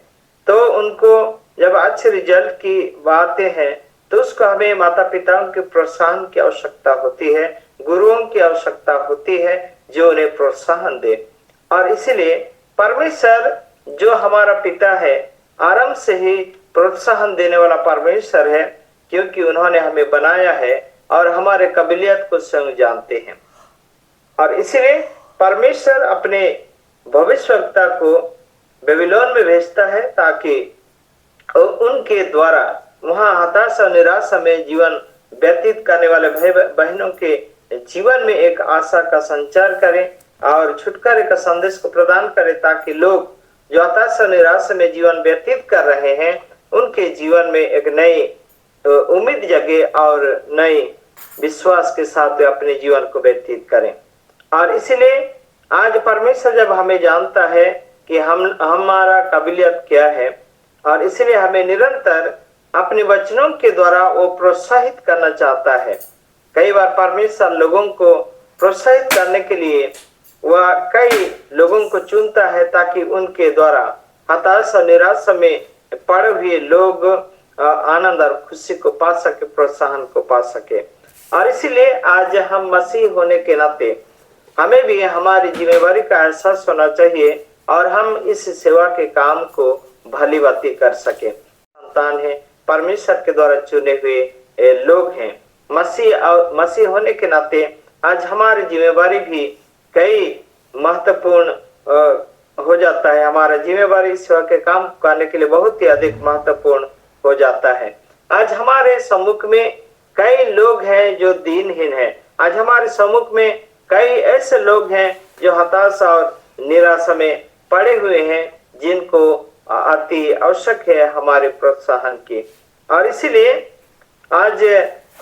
तो उनको जब अच्छे रिजल्ट की बातें हैं तो उसको हमें माता पिताओं के प्रोत्साहन की आवश्यकता होती है, गुरुओं की आवश्यकता होती है जो उन्हें प्रोत्साहन दे। और इसलिए परमेश्वर जो हमारा पिता है, आरंभ से ही प्रोत्साहन देने वाला परमेश्वर है, क्योंकि उन्होंने हमें बनाया है और हमारे काबिलियत को स्वयं जानते हैं। और इसलिए परमेश्वर अपने भविष्यवक्ता को बेबीलोन में भेजता है ताकि और उनके द्वारा वहां हताशा और निराशा में जीवन व्यतीत करने वाले भाई बहनों के जीवन में एक आशा का संचार करें और छुटकारे का संदेश को प्रदान करें, ताकि लोग जो हताशा निराशा में जीवन व्यतीत कर रहे हैं उनके जीवन में एक नई उम्मीद जगे और नई विश्वास के साथ वे अपने जीवन को व्यतीत करें। और इसलिए आज परमेश्वर जब हमें जानता है कि हमारा काबिलियत क्या है, और इसलिए हमें निरंतर अपने वचनों के द्वारा वो प्रोत्साहित करना चाहता है। कई बार परमेश्वर लोगों को प्रोत्साहित करने के लिए वह कई लोगों को चुनता है, ताकि उनके द्वारा हताशा निराशा में पड़े हुए लोग आनंद और खुशी को पा सके, प्रोत्साहन को पा सके। और इसीलिए आज हम मसीह होने के नाते हमें भी हमारी जिम्मेवारी का एहसास होना चाहिए और हम इस सेवा के काम को भली भांति कर सके। संतान है, परमेश्वर के द्वारा चुने हुए लोग हैं। मसीह होने के नाते आज हमारी जिम्मेवारी भी कई महत्वपूर्ण हो जाता है। हमारा जिम्मेवारी सेवा के काम करने के लिए बहुत ही अधिक महत्वपूर्ण हो जाता है। आज हमारे सम्मुख में कई लोग हैं जो दीनहीन हैं। आज हमारे सम्मुख में कई ऐसे लोग हैं जो हताशा और निराशा में पड़े हुए हैं, जिनको अति आवश्यक है हमारे प्रोत्साहन की। और इसीलिए आज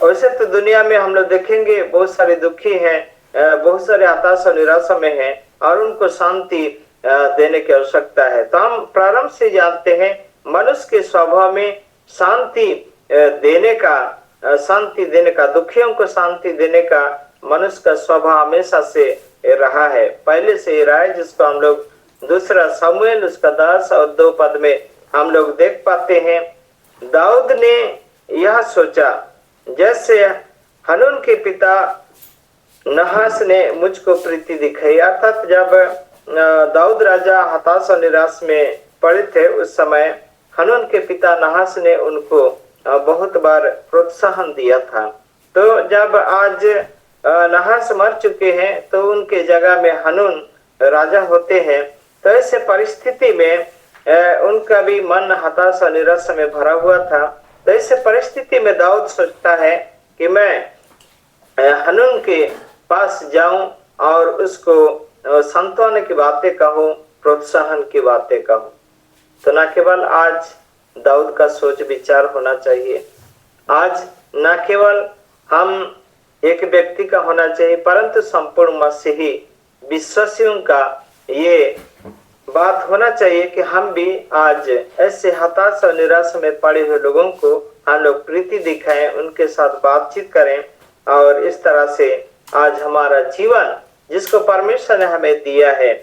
वैसे तो दुनिया में हम लोग देखेंगे बहुत सारे दुखी हैं, बहुत सारे हताशा निराशा में हैं और उनको शांति देने की आवश्यकता है। तो हम प्रारंभ से जानते हैं मनुष्य के स्वभाव में शांति देने का, दुखियों को शांति देने का मनुष्य का स्वभाव हमेशा से रहा है, पहले से ही रहा है, जिसको हम लोग दूसरा शमूएल उसका 10 और 2 पद में हम लोग देख पाते हैं। दाऊद ने यह सोचा, जैसे हनून के पिता नहास ने मुझको प्रीति दिखाई। अर्थात जब दाऊद राजा हताशा निराश में पड़े थे, उस समय हनून के पिता नहास ने उनको बहुत बार प्रोत्साहन दिया था। तो जब आज नहास मर चुके हैं तो उनके जगह में हनून राजा होते हैं, तो ऐसे परिस्थिति में उनका भी मन हताशा निराशा में भरा हुआ था। तो ऐसे परिस्थिति में दाऊद सोचता है कि मैं हनून के पास जाऊं और उसको सांत्वना की बातें कहूं, प्रोत्साहन की बातें कहूं। तो न केवल आज दाऊद का सोच विचार होना चाहिए, आज न केवल हम एक व्यक्ति का होना चाहिए, परंतु संपूर्ण मसीही विश्वासियों का ये बात होना चाहिए कि हम भी आज ऐसे हताशा और निराशा में पड़े हुए लोगों को हम लोग प्रीति दिखाएं, उनके साथ बातचीत करें और इस तरह से आज हमारा जीवन जिसको परमेश्वर ने हमें दिया है,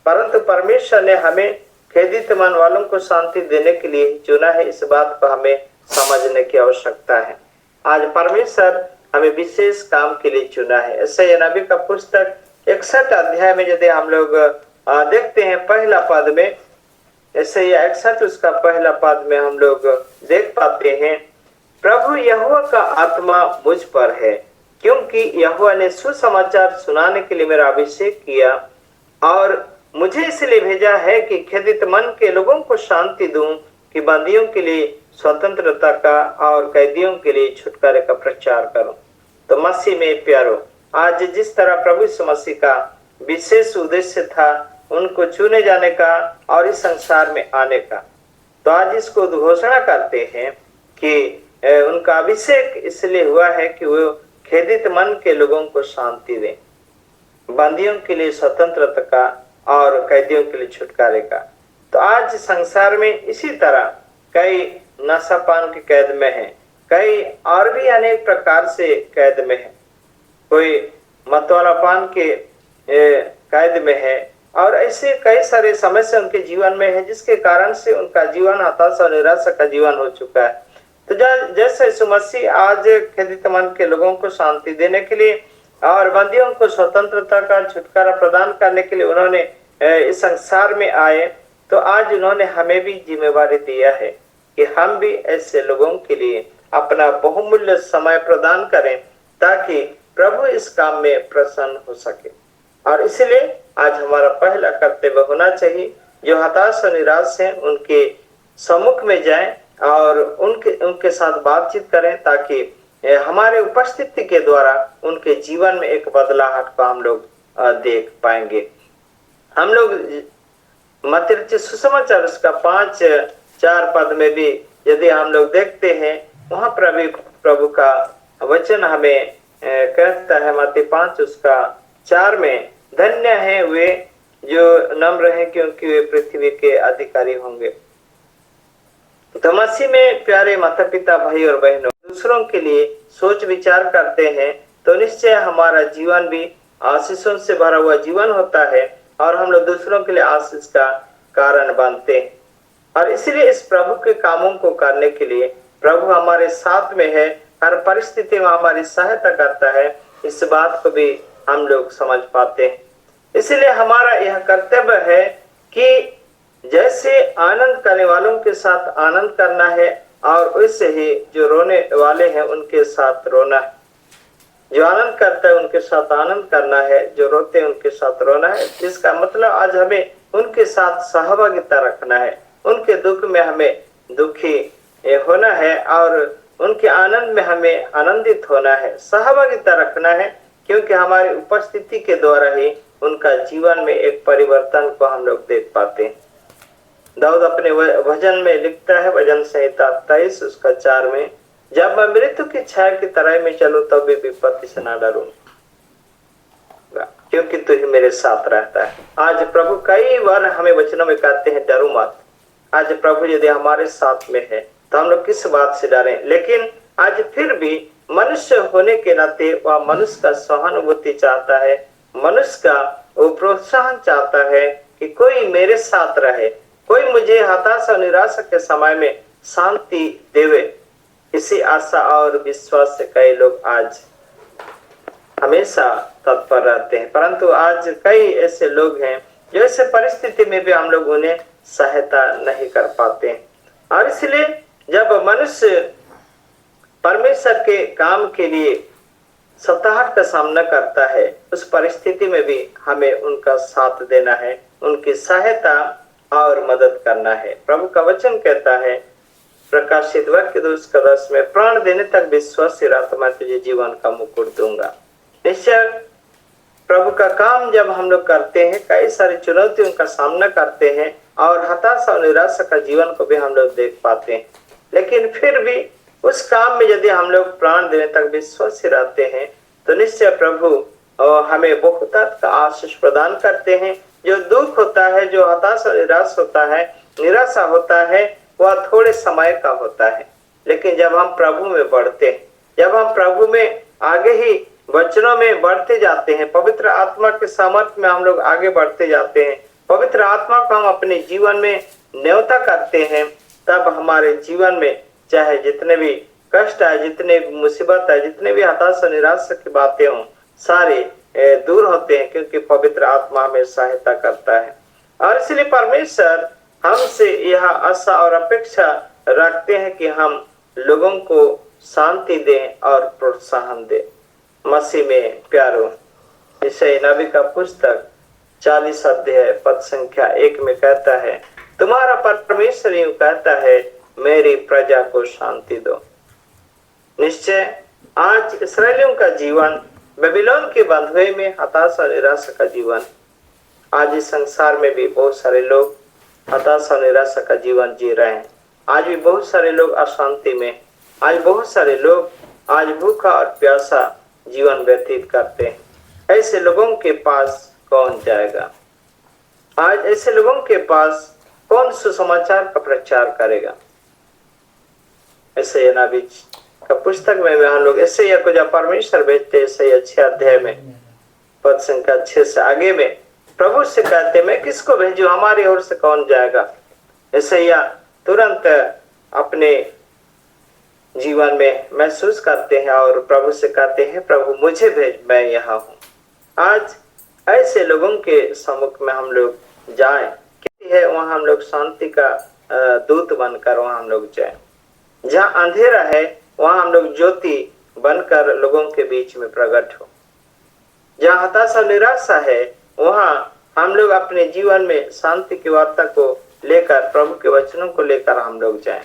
परंतु परमेश्वर ने हमें खेदित मन वालों को शांति देने के लिए चुना है, इस बात को हमें समझने की आवश्यकता है। आज परमेश्वर हमें विशेष काम के लिए चुना है। यशायाह नबी का पुस्तक 61 अध्याय में यदि हम लोग देखते हैं पहला पद में, यशायाह 61 उसका पहला पद में हम लोग देख पाते हैं, प्रभु यहोवा का आत्मा मुझ पर है, क्योंकि यहोवा ने सुसमाचार सुनाने के लिए मेरा अभिषेक किया और मुझे इसलिए भेजा है कि खेदित मन के लोगों को शांति दूं, कि बंदियों के लिए स्वतंत्रता का और कैदियों के लिए छुटकारे का प्रचार करूं। तो मसीह में प्यारो, आज जिस तरह प्रभु यीशु मसीह का विशेष उद्देश्य था उनको चुने जाने का और इस संसार में आने का, तो आज इसको घोषणा करते हैं कि उनका अभिषेक इसलिए हुआ है कि वो खेदित मन के लोगों को शांति दें, बंदियों के लिए स्वतंत्रता का और कैदियों के लिए छुटकारे का। तो आज संसार में इसी तरह कई नशापान की कैद में हैं, कई और भी अनेक प्रकार से कैद में है, कोई मतवालापान के कैद में है और ऐसे कई सारे समस्या उनके जीवन में है, जिसके कारण से उनका जीवन हताशा और निराशा का जीवन हो चुका है। तो जैसे यीशु मसीह आज खेदित मन के लोगों को शांति देने के लिए और बंदियों को स्वतंत्रता का छुटकारा प्रदान करने के लिए उन्होंने इस संसार में आए, तो आज उन्होंने हमें भी जिम्मेवारी दिया है कि हम भी ऐसे लोगों के लिए अपना बहुमूल्य समय प्रदान करें, ताकि प्रभु इस काम में प्रसन्न हो सके। और इसलिए आज हमारा पहला कर्तव्य होना चाहिए, जो हताश और निराश हैं उनके सम्मुख में जाएं और उनके उनके साथ बातचीत करें, ताकि हमारे उपस्थिति के द्वारा उनके जीवन में एक बदलाहट को हम लोग देख पाएंगे। हम लोग मत्ती रचित सुसमाचार उसका 5-4 पद में भी यदि हम लोग देखते हैं, वहां पर भी प्रभु का वचन हमें कहता है, मत्ती 5 उसका 4 में, धन्य है वे जो नम्र हैं क्योंकि वे पृथ्वी के अधिकारी होंगे। तो मसीह में प्यारे माता पिता, भाई और बहनों, दूसरों के लिए सोच विचार करते हैं तो निश्चय हमारा जीवन भी आशीषों से भरा हुआ जीवन होता है और हम लोग दूसरों के लिए आशीष का कारण बनते हैं। और इसलिए इस प्रभु के कामों को करने के लिए प्रभु हमारे साथ में है, हर परिस्थिति में हमारी सहायता करता है। इस बात को भी हम लोग समझ पाते हैं। इसलिए हमारा यह कर्तव्य है कि जैसे आनंद करने वालों के साथ आनंद करना है और वैसे ही जो रोने वाले हैं उनके साथ रोना है। जो आनंद करता है उनके साथ आनंद करना है, जो रोते हैं उनके साथ रोना है। इसका मतलब आज हमें उनके साथ सहभागिता रखना है, उनके दुख में हमें दुखी होना है और उनके आनंद में हमें आनंदित होना है, सहभागिता रखना है, क्योंकि हमारी उपस्थिति के द्वारा ही उनका जीवन में एक परिवर्तन को हम लोग देख पाते हैं। दाऊद अपने भजन में लिखता है, भजन संहिता 23 उसका 4 में, जब मैं मृत्यु की छाया की तराई में चलूं तब भी विपत्ति से ना डरूंगा, क्योंकि तू ही मेरे साथ रहता है। आज प्रभु कई बार हमें वचनों में कहते हैं डरो मत। आज प्रभु यदि हमारे साथ में है तो हम लोग किस बात से डरें। लेकिन आज फिर भी मनुष्य होने के नाते वह मनुष्य का सहानुभूति चाहता है, मनुष्य का वो प्रोत्साहन चाहता है कि कोई मेरे साथ रहे, कोई मुझे हताशा निराशा के समय में शांति देवे। इसी आशा और विश्वास से कई लोग आज हमेशा तत्पर रहते हैं, परंतु आज कई ऐसे लोग हैं जो ऐसे परिस्थिति में भी हम लोग उन्हें सहायता नहीं कर पाते हैं। और इसलिए जब मनुष्य परमेश्वर के काम के लिए सताहट का सामना करता है, उस परिस्थिति में भी हमें उनका साथ देना है, उनकी सहायता और मदद करना है। प्रभु का वचन कहता है प्रकाशित वाक्य 2:10 में, प्राण देने तक विश्वास रह मैं तुझे जीवन का मुकुट दूंगा। निश्चय प्रभु का काम जब हम लोग करते हैं, कई सारी चुनौतियों का सामना करते हैं और हताशा और निराशा का जीवन को भी हम लोग देख पाते हैं। लेकिन फिर भी उस काम में यदि हम लोग प्राण देने तक विश्वास रहते हैं तो निश्चय प्रभु हमें बहुत का आशीष प्रदान करते हैं। जो दुख होता है, जो हताशा निराश होता है, निराशा होता है, वह थोड़े समय का होता है। लेकिन जब हम प्रभु में बढ़ते हैं, जब हम प्रभु में आगे ही वचनों में बढ़ते जाते हैं, पवित्र आत्मा के सामर्थ्य में हम लोग आगे बढ़ते जाते हैं, पवित्र आत्मा को हम अपने जीवन में न्योता करते हैं, तब हमारे जीवन में चाहे जितने भी कष्ट है, जितने भी मुसीबत है, जितने भी हताशा निराशा की बातें हों, सारे दूर होते हैं, क्योंकि पवित्र आत्मा हमें सहायता करता है। और इसलिए परमेश्वर हमसे यह आशा और अपेक्षा रखते हैं कि हम लोगों को शांति दें और प्रोत्साहन दें। मसीह में प्यारो, इसे नबी का पुस्तक 40 अध्याय पद संख्या 1 में कहता है, तुम्हारा परमेश्वर यूं कहता है, मेरी प्रजा को शांति दो। निश्चय आज इस्राएलियों का जीवन बेबीलोन के बंधुए में हताशा निराशा का जीवन। आज इस संसार में भी बहुत सारे लोग हताशा निराशा का जीवन जी रहे हैं। आज भी बहुत सारे लोग अशांति में, आज बहुत सारे लोग आज भूखा और प्यासा जीवन व्यतीत करते हैं। ऐसे लोगों के पास कौन जाएगा? आज ऐसे लोगों के पास कौन सुसमाचार का प्रचार करेगा? ऐसे नबी का पुस्तक में हम लोग ऐसे या कुछ परमेश्वर भेजते, ऐसे 6 अध्याय में पद संख्या 6 से आगे में प्रभु से कहते, मैं किसको भेजूं, हमारी ओर से कौन जाएगा? ऐसे या तुरंत अपने जीवन में महसूस करते हैं और प्रभु से कहते हैं, प्रभु मुझे भेज, मैं यहाँ हूँ। आज ऐसे लोगों के सम्मुख में हम लोग जाएं, है वहां हम लोग शांति का दूत बनकर वहां हम लोग जाएं। जहाँ अंधेरा है वहां हम लोग ज्योति बनकर लोगों के बीच में प्रकट हो। जहाँ हताशा निराशा है वहां हम लोग अपने जीवन में शांति की वार्ता को लेकर, प्रभु के वचनों को लेकर हम लोग जाएं।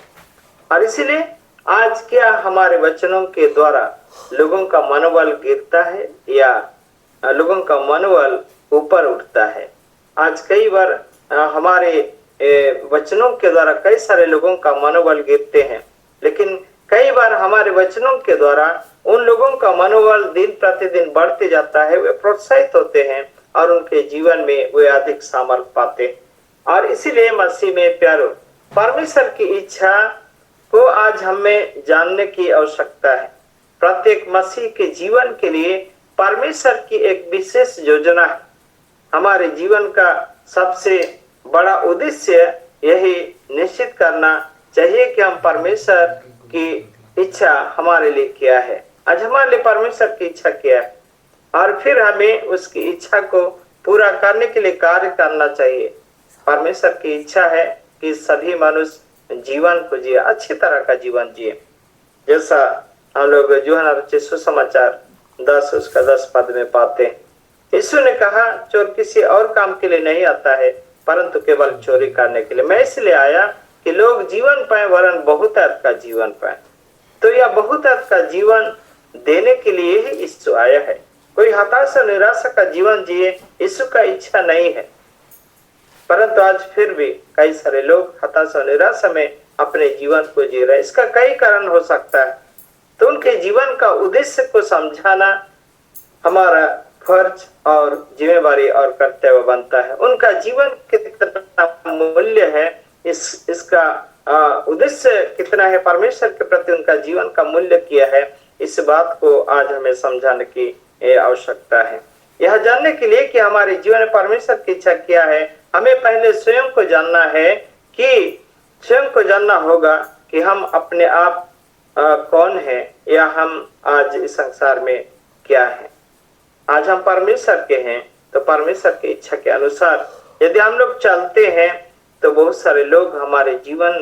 और इसीलिए आज क्या हमारे वचनों के द्वारा लोगों का मनोबल गिरता है या लोगों का मनोबल ऊपर उठता है? आज कई बार हमारे वचनों के द्वारा कई सारे लोगों का मनोबल गिरते हैं, लेकिन कई बार हमारे वचनों के द्वारा उन लोगों का मनोबल दिन प्रतिदिन बढ़ते जाता है, वे प्रोत्साहित होते हैं और उनके जीवन में वे अधिक सामर्थ पाते हैं। और इसीलिए मसीह में प्यारो, परमेश्वर की इच्छा को आज हमें जानने की आवश्यकता है। प्रत्येक मसीह के जीवन के लिए परमेश्वर की एक विशेष योजना है। हमारे जीवन का सबसे बड़ा उद्देश्य यही निश्चित करना चाहिए कि हम परमेश्वर की इच्छा हमारे लिए क्या है। आज हमारे लिए परमेश्वर की इच्छा क्या है और फिर हमें उसकी इच्छा को पूरा करने के लिए कार्य करना चाहिए। परमेश्वर की इच्छा है कि सभी मनुष्य जीवन को जिए, अच्छी तरह का जीवन जिए। जैसा हम लोग यूहन्ना रचित सुसमाचार 10 उसका 10 पद में पाते हैं, यीशु ने कहा, चोर किसी और काम के लिए नहीं आता है परंतु केवल चोरी करने के लिए। मैं इसलिए आया कि लोग जीवन पाए वरन बहुतायत का जीवन पाए। तो यह बहुतायत का जीवन देने के लिए ही यीशु आया है। कोई हताशा निराशा का जीवन जिए यीशु का इच्छा नहीं है, परंतु आज फिर भी कई सारे लोग हताशा निराशा में अपने जीवन को जी रहे हैं। इसका कई कारण हो सकता है, तो उनके जीवन का उद्देश्य को समझाना हमारा फर्ज और जिम्मेवारी और कर्तव्य बनता है। उनका जीवन कितना मूल्य है, इसका उद्देश्य कितना है, परमेश्वर के प्रति उनका जीवन का मूल्य क्या है, इस बात को आज हमें समझाने की आवश्यकता है। यह जानने के लिए कि हमारे जीवन में परमेश्वर की इच्छा क्या है, हमें पहले स्वयं को जानना है कि स्वयं को जानना होगा कि हम अपने आप कौन है या हम आज इस संसार में क्या है। आज हम परमेश्वर के हैं, तो परमेश्वर की इच्छा के अनुसार यदि हम लोग चलते हैं तो बहुत सारे लोग हमारे जीवन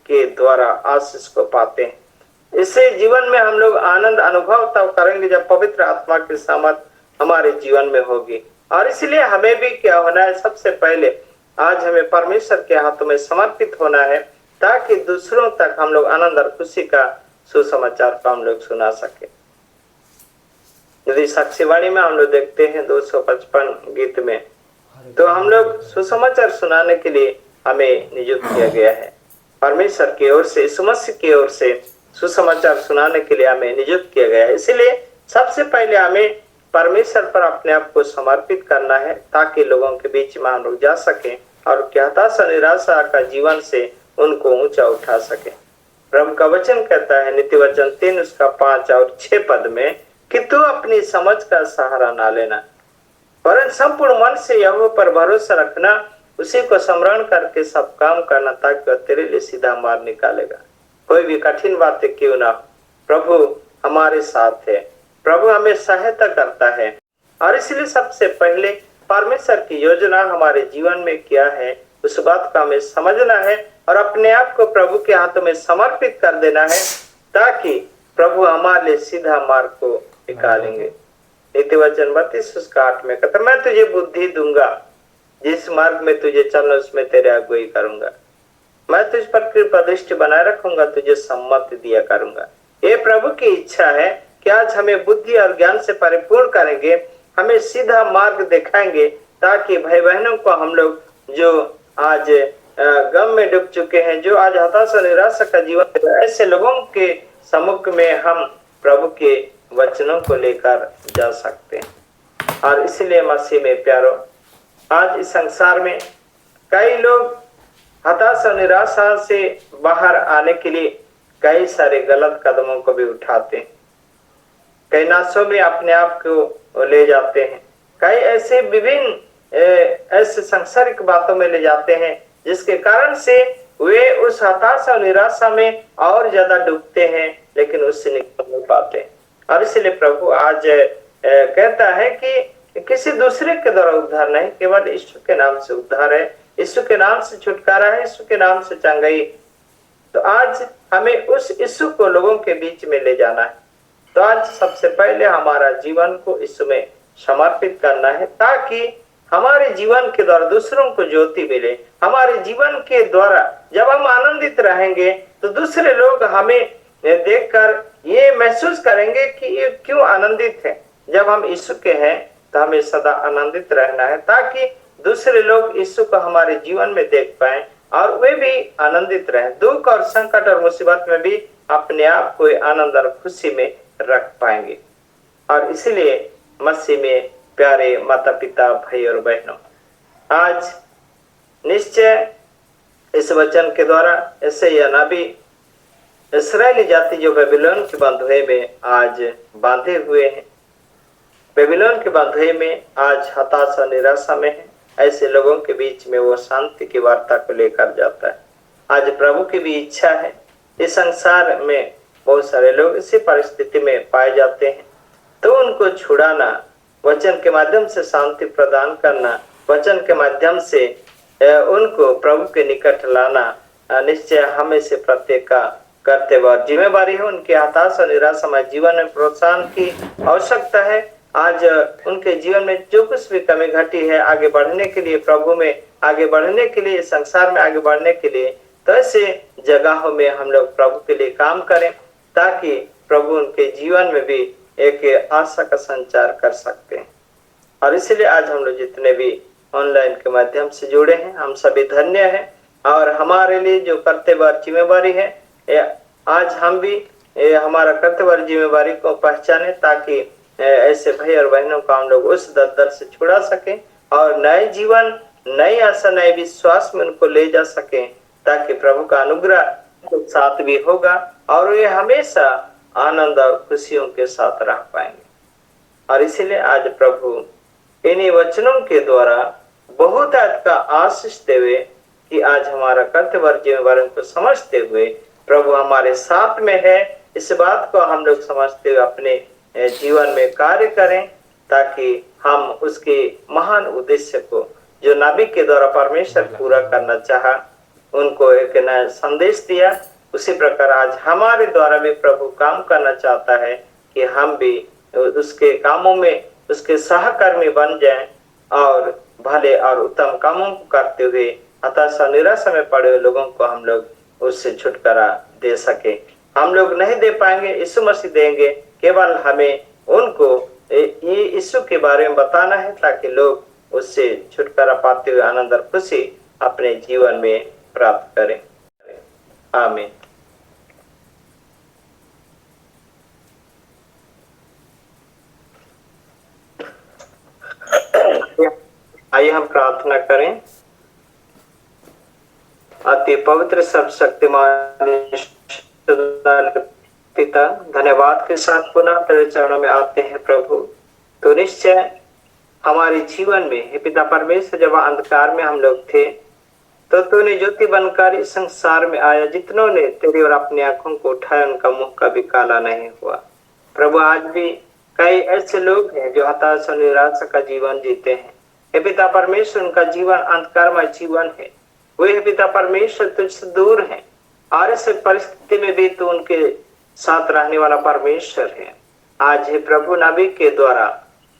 के द्वारा आशीष को पाते हैं। इससे जीवन में हम लोग आनंद अनुभव तब करेंगे जब पवित्र आत्मा की सामर्थ हमारे जीवन में होगी। और इसलिए हमें भी क्या होना है, सबसे पहले आज हमें परमेश्वर के हाथों में समर्पित होना है ताकि दूसरों तक हम लोग आनंद और खुशी का सुसमाचार को हम लोग सुना सके। यदि साक्षीवाणी में हम लोग देखते हैं 255 गीत में, तो हम लोग सुसमाचार सुनाने के लिए हमें नियुक्त किया गया है। परमेश्वर की ओर से, यीशु मसीह की ओर से सुसमाचार सुनाने के लिए हमें नियुक्त किया गया है। इसीलिए सबसे पहले हमें परमेश्वर पर अपने आप को समर्पित करना है ताकि लोगों के बीच में हम लोग जा सके और हताशा निराशा का जीवन से उनको ऊंचा उठा सके। प्रभु का वचन कहता है नीति वचन 3 उसका 5 और 6 पद में कि तू अपनी समझ का सहारा ना लेना, वरन संपूर्ण मन से यहोवा पर भरोसा रखना, उसी को स्मरण करके सब काम करना ताकि वह तेरे लिए सीधा मार्ग निकालेगा। कोई भी कठिन बातें क्यों ना, प्रभु हमारे साथ है, प्रभु हमें सहायता करता है। और इसलिए सबसे पहले परमेश्वर की योजना हमारे जीवन में क्या है, उस बात का हमें समझना है और अपने आप को प्रभु के हाथों में समर्पित कर देना है ताकि प्रभु हमारे लिए सीधा मार्ग को निकालेंगे। नीति वचन 32 उसका 8 में कहता, मैं तुझे बुद्धि दूंगा, जिस मार्ग में तुझे चलना उसमें तेरे अगुवाई करूंगा, मैं तुझ पर कृपा दृष्टि बनाए रखूंगा, तुझे सम्मति दिया करूंगा। ये प्रभु की इच्छा है कि आज हमें बुद्धि और ज्ञान से परिपूर्ण करेंगे, हमें सीधा मार्ग दिखाएंगे ताकि भाई बहनों को हम लोग जो आज गम में डूब चुके हैं, जो आज हताशा निराशा का जीवन, ऐसे लोगों के सम्मुख में हम प्रभु के वचनों को लेकर जा सकते हैं। और इसलिए मसीह में प्यारो, आज इस संसार में कई लोग हताशा निराशा से बाहर आने के लिए कई सारे गलत कदमों को भी उठाते हैं, कई नाशों में अपने आप को ले जाते हैं, कई ऐसे विभिन्न ऐसे सांसारिक बातों में ले जाते हैं जिसके कारण से वे उस हताशा निराशा में और ज्यादा डूबते हैं, लेकिन उससे निकल नहीं पाते। और इसलिए प्रभु आज कहता है कि किसी दूसरे के द्वारा उद्धार नहीं, केवल यीशु के नाम से उद्धार है, यीशु के नाम से छुटकारा है, यीशु के नाम से चंगाई। तो आज हमें उस यीशु को लोगों के बीच में ले जाना है। तो आज सबसे पहले हमारा जीवन को यीशु में समर्पित करना है ताकि हमारे जीवन के द्वारा दूसरों को ज्योति मिले। हमारे जीवन के द्वारा जब हम आनंदित रहेंगे तो दूसरे लोग हमें देखकर ये महसूस करेंगे कि ये क्यों आनंदित है। जब हम यीशु के हैं तो हमें सदा आनंदित रहना है, ताकि दूसरे लोग यीशु को हमारे जीवन में देख पाए और वे भी आनंदित रहें। दुख और संकट और मुसीबत में भी अपने आप को आनंद और खुशी में रख पाएंगे। और इसलिए मसीह में प्यारे माता पिता, भाई और बहनों, आज निश्चय इस वचन के द्वारा ऐसे यह नबी इस्राएली जाति जो बेबीलोन के बंधुए में आज बांधे हुए हैं, बेबीलोन के बंधुए में आज हताशा निराशा में है, ऐसे लोगों के बीच में वो शांति की वार्ता को लेकर जाता है। आज प्रभु की भी इच्छा है, इस संसार में बहुत सारे लोग इसी परिस्थिति में पाए जाते हैं, तो उनको छुड़ाना, वचन के माध्यम से शांति प्रदान करना, वचन के माध्यम से उनको प्रभु के निकट लाना निश्चय हमें से प्रत्येक का कर्तव्य और जिम्मेवारी है। उनके हताशा और निराशामय जीवन में प्रोत्साहन की आवश्यकता है। आज उनके जीवन में जो कुछ भी कमी घटी है, आगे बढ़ने के लिए, प्रभु में आगे बढ़ने के लिए, संसार में आगे बढ़ने के लिए, तो ऐसे जगहों में हम लोग प्रभु के लिए काम करें, ताकि प्रभु उनके जीवन में भी एक आशा का संचार कर सकते हैं। और इसलिए आज हम लोग जितने भी ऑनलाइन के माध्यम से जुड़े हैं, हम सभी धन्य हैं। और हमारे लिए जो कर्तव्य और जिम्मेवारी है, आज हम भी हमारा कर्तव्य और जिम्मेवारी को पहचाने, ताकि ऐसे भाई और बहनों को हम लोग उस दलदल से छुड़ा सके और नए जीवन, नई आशा, नए विश्वास में उनको ले जा सके, ताकि प्रभु का अनुग्रह के साथ भी होगा और वे हमेशा आनंद और खुशियों के साथ रह पाएंगे। और इसीलिए आज प्रभु इन्हीं वचनों के द्वारा बहुत का आशीष देवे कि आज हमारा कर्तव्य और जिम्मेवारी को समझते हुए प्रभु हमारे साथ में है, इस बात को हम लोग समझते हुए अपने जीवन में कार्य करें, ताकि हम उसके महान उद्देश्य को जो नबी के द्वारा परमेश्वर पूरा करना चाहा, उनको एक नया संदेश दिया, उसी प्रकार आज हमारे द्वारा भी प्रभु काम करना चाहता है कि हम भी उसके कामों में उसके सहकर्मी बन जाएं और भले और उत्तम कामों को करते हुए हताशा निराशा में पड़े हुए लोगों को हम लोग उससे छुटकारा दे सके। हम लोग नहीं दे पाएंगे, यीशु मसीह देंगे, केवल हमें उनको ये यीशु के बारे में बताना है, ताकि लोग उससे छुटकारा पाते हुए आनंद और खुशी अपने जीवन में प्राप्त करें। आमीन। आइए हम प्रार्थना करें। अति पवित्र सर्वशक्तिमान पिता, धन्यवाद के साथ पुनः तेरे चरणों में आते हैं प्रभु। तो निश्चय हमारे जीवन में हे पिता परमेश्वर, जब अंधकार में हम लोग थे, तो तूने ज्योति बनकर इस संसार में आया। जितनों ने तेरी और अपनी आंखों को उठाया, उनका मुख कभी काला नहीं हुआ। प्रभु आज भी कई ऐसे लोग हैं जो हताशा और निराशा का जीवन जीते हैं। हे पिता परमेश्वर, उनका जीवन अंधकारमय जीवन है। वे हे पिता परमेश्वर तुझसे दूर हैं, और इस परिस्थिति में भी तू उनके साथ रहने वाला परमेश्वर है। आज हे प्रभु नबी के द्वारा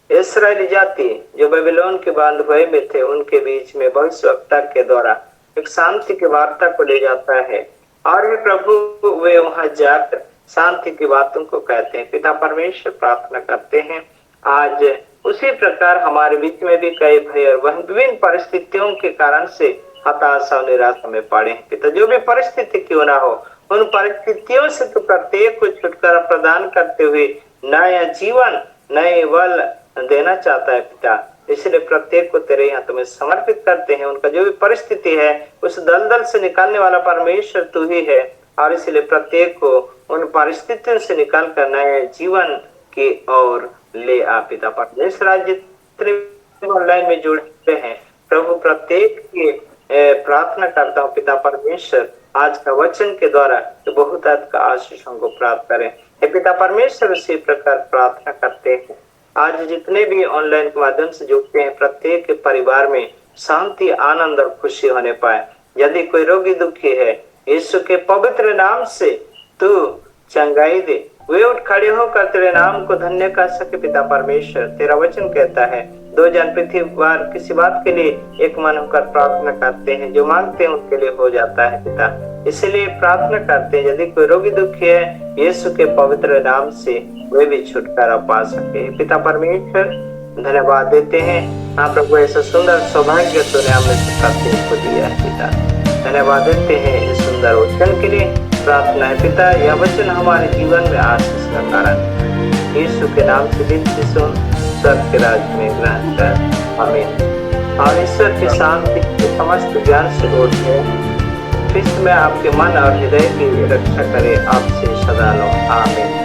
इस्राएली जाति जो बेबीलोन के बांधुए में थे, उनके बीच में भविष्यवक्ता के द्वारा एक शांति की वार्ता को ले जाता है, और हे प्रभु वे वहां जाकर शांति की बातों को कहते हैं। पिता परमेश्वर, प्रार्थना करते हैं आज उसी प्रकार हमारे बीच में भी कई भाई और बहन विभिन्न परिस्थितियों के कारण से हताशा और निराशा में पड़े हैं। पिता, जो भी परिस्थिति क्यों ना हो, उन परिस्थितियों से तो प्रत्येक को छुटकारा प्रदान करते हुए नया जीवन, नए बल देना चाहता है पिता। इसलिए प्रत्येक को तेरे यहाँ तुम्हें समर्पित करते हैं। उनका जो भी परिस्थिति है, उस दलदल से निकालने वाला परमेश्वर तू ही है, और इसलिए प्रत्येक को उन परिस्थितियों से निकाल कर नए जीवन की ओर ले आ पिता परमेश्वर। आज जितने ऑनलाइन में जुड़े हैं प्रभु, प्रत्येक की प्रार्थना करता हूँ पिता परमेश्वर, आज का वचन के द्वारा तो बहुत का आशीषों को प्राप्त करें। हे पिता परमेश्वर, उसी प्रकार प्रार्थना करते हैं आज जितने भी ऑनलाइन के माध्यम से जुड़ते हैं, प्रत्येक के परिवार में शांति, आनंद और खुशी होने पाए। यदि कोई रोगी दुखी है, यीशु के पवित्र नाम से तू चंगाई दे, वे उठ खड़े होकर तेरे नाम को धन्य कर सके पिता परमेश्वर। तेरा वचन कहता है दो जन पृथ्वी पर किसी बात के लिए एक मन होकर प्रार्थना करते हैं, जो मांगते हैं उनके लिए हो जाता है पिता। इसलिए प्रार्थना करते हैं यदि कोई रोगी दुखी है, यीशु के पवित्र नाम से वे भी छुटकारा पा सके। पिता परमेश्वर धन्यवाद देते हैं, हाँ प्रभु ऐसा सुंदर सौभाग्य तूने हमें को दिया है पिता। धन्यवाद देते हैं इस सुंदर वचन के लिए। प्रार्थना है पिता यह वचन हमारे जीवन में आशीष का कारण, यीशु के नाम से विनती सुन, स्वर्ग के राज्य में ग्रहण कर, आमीन। और ईश्वर की शांति के समस्त ज्ञान से बोलते हैं, फिर में आपके मन और हृदय की रक्षा करे आपसे सदा लो, आमीन।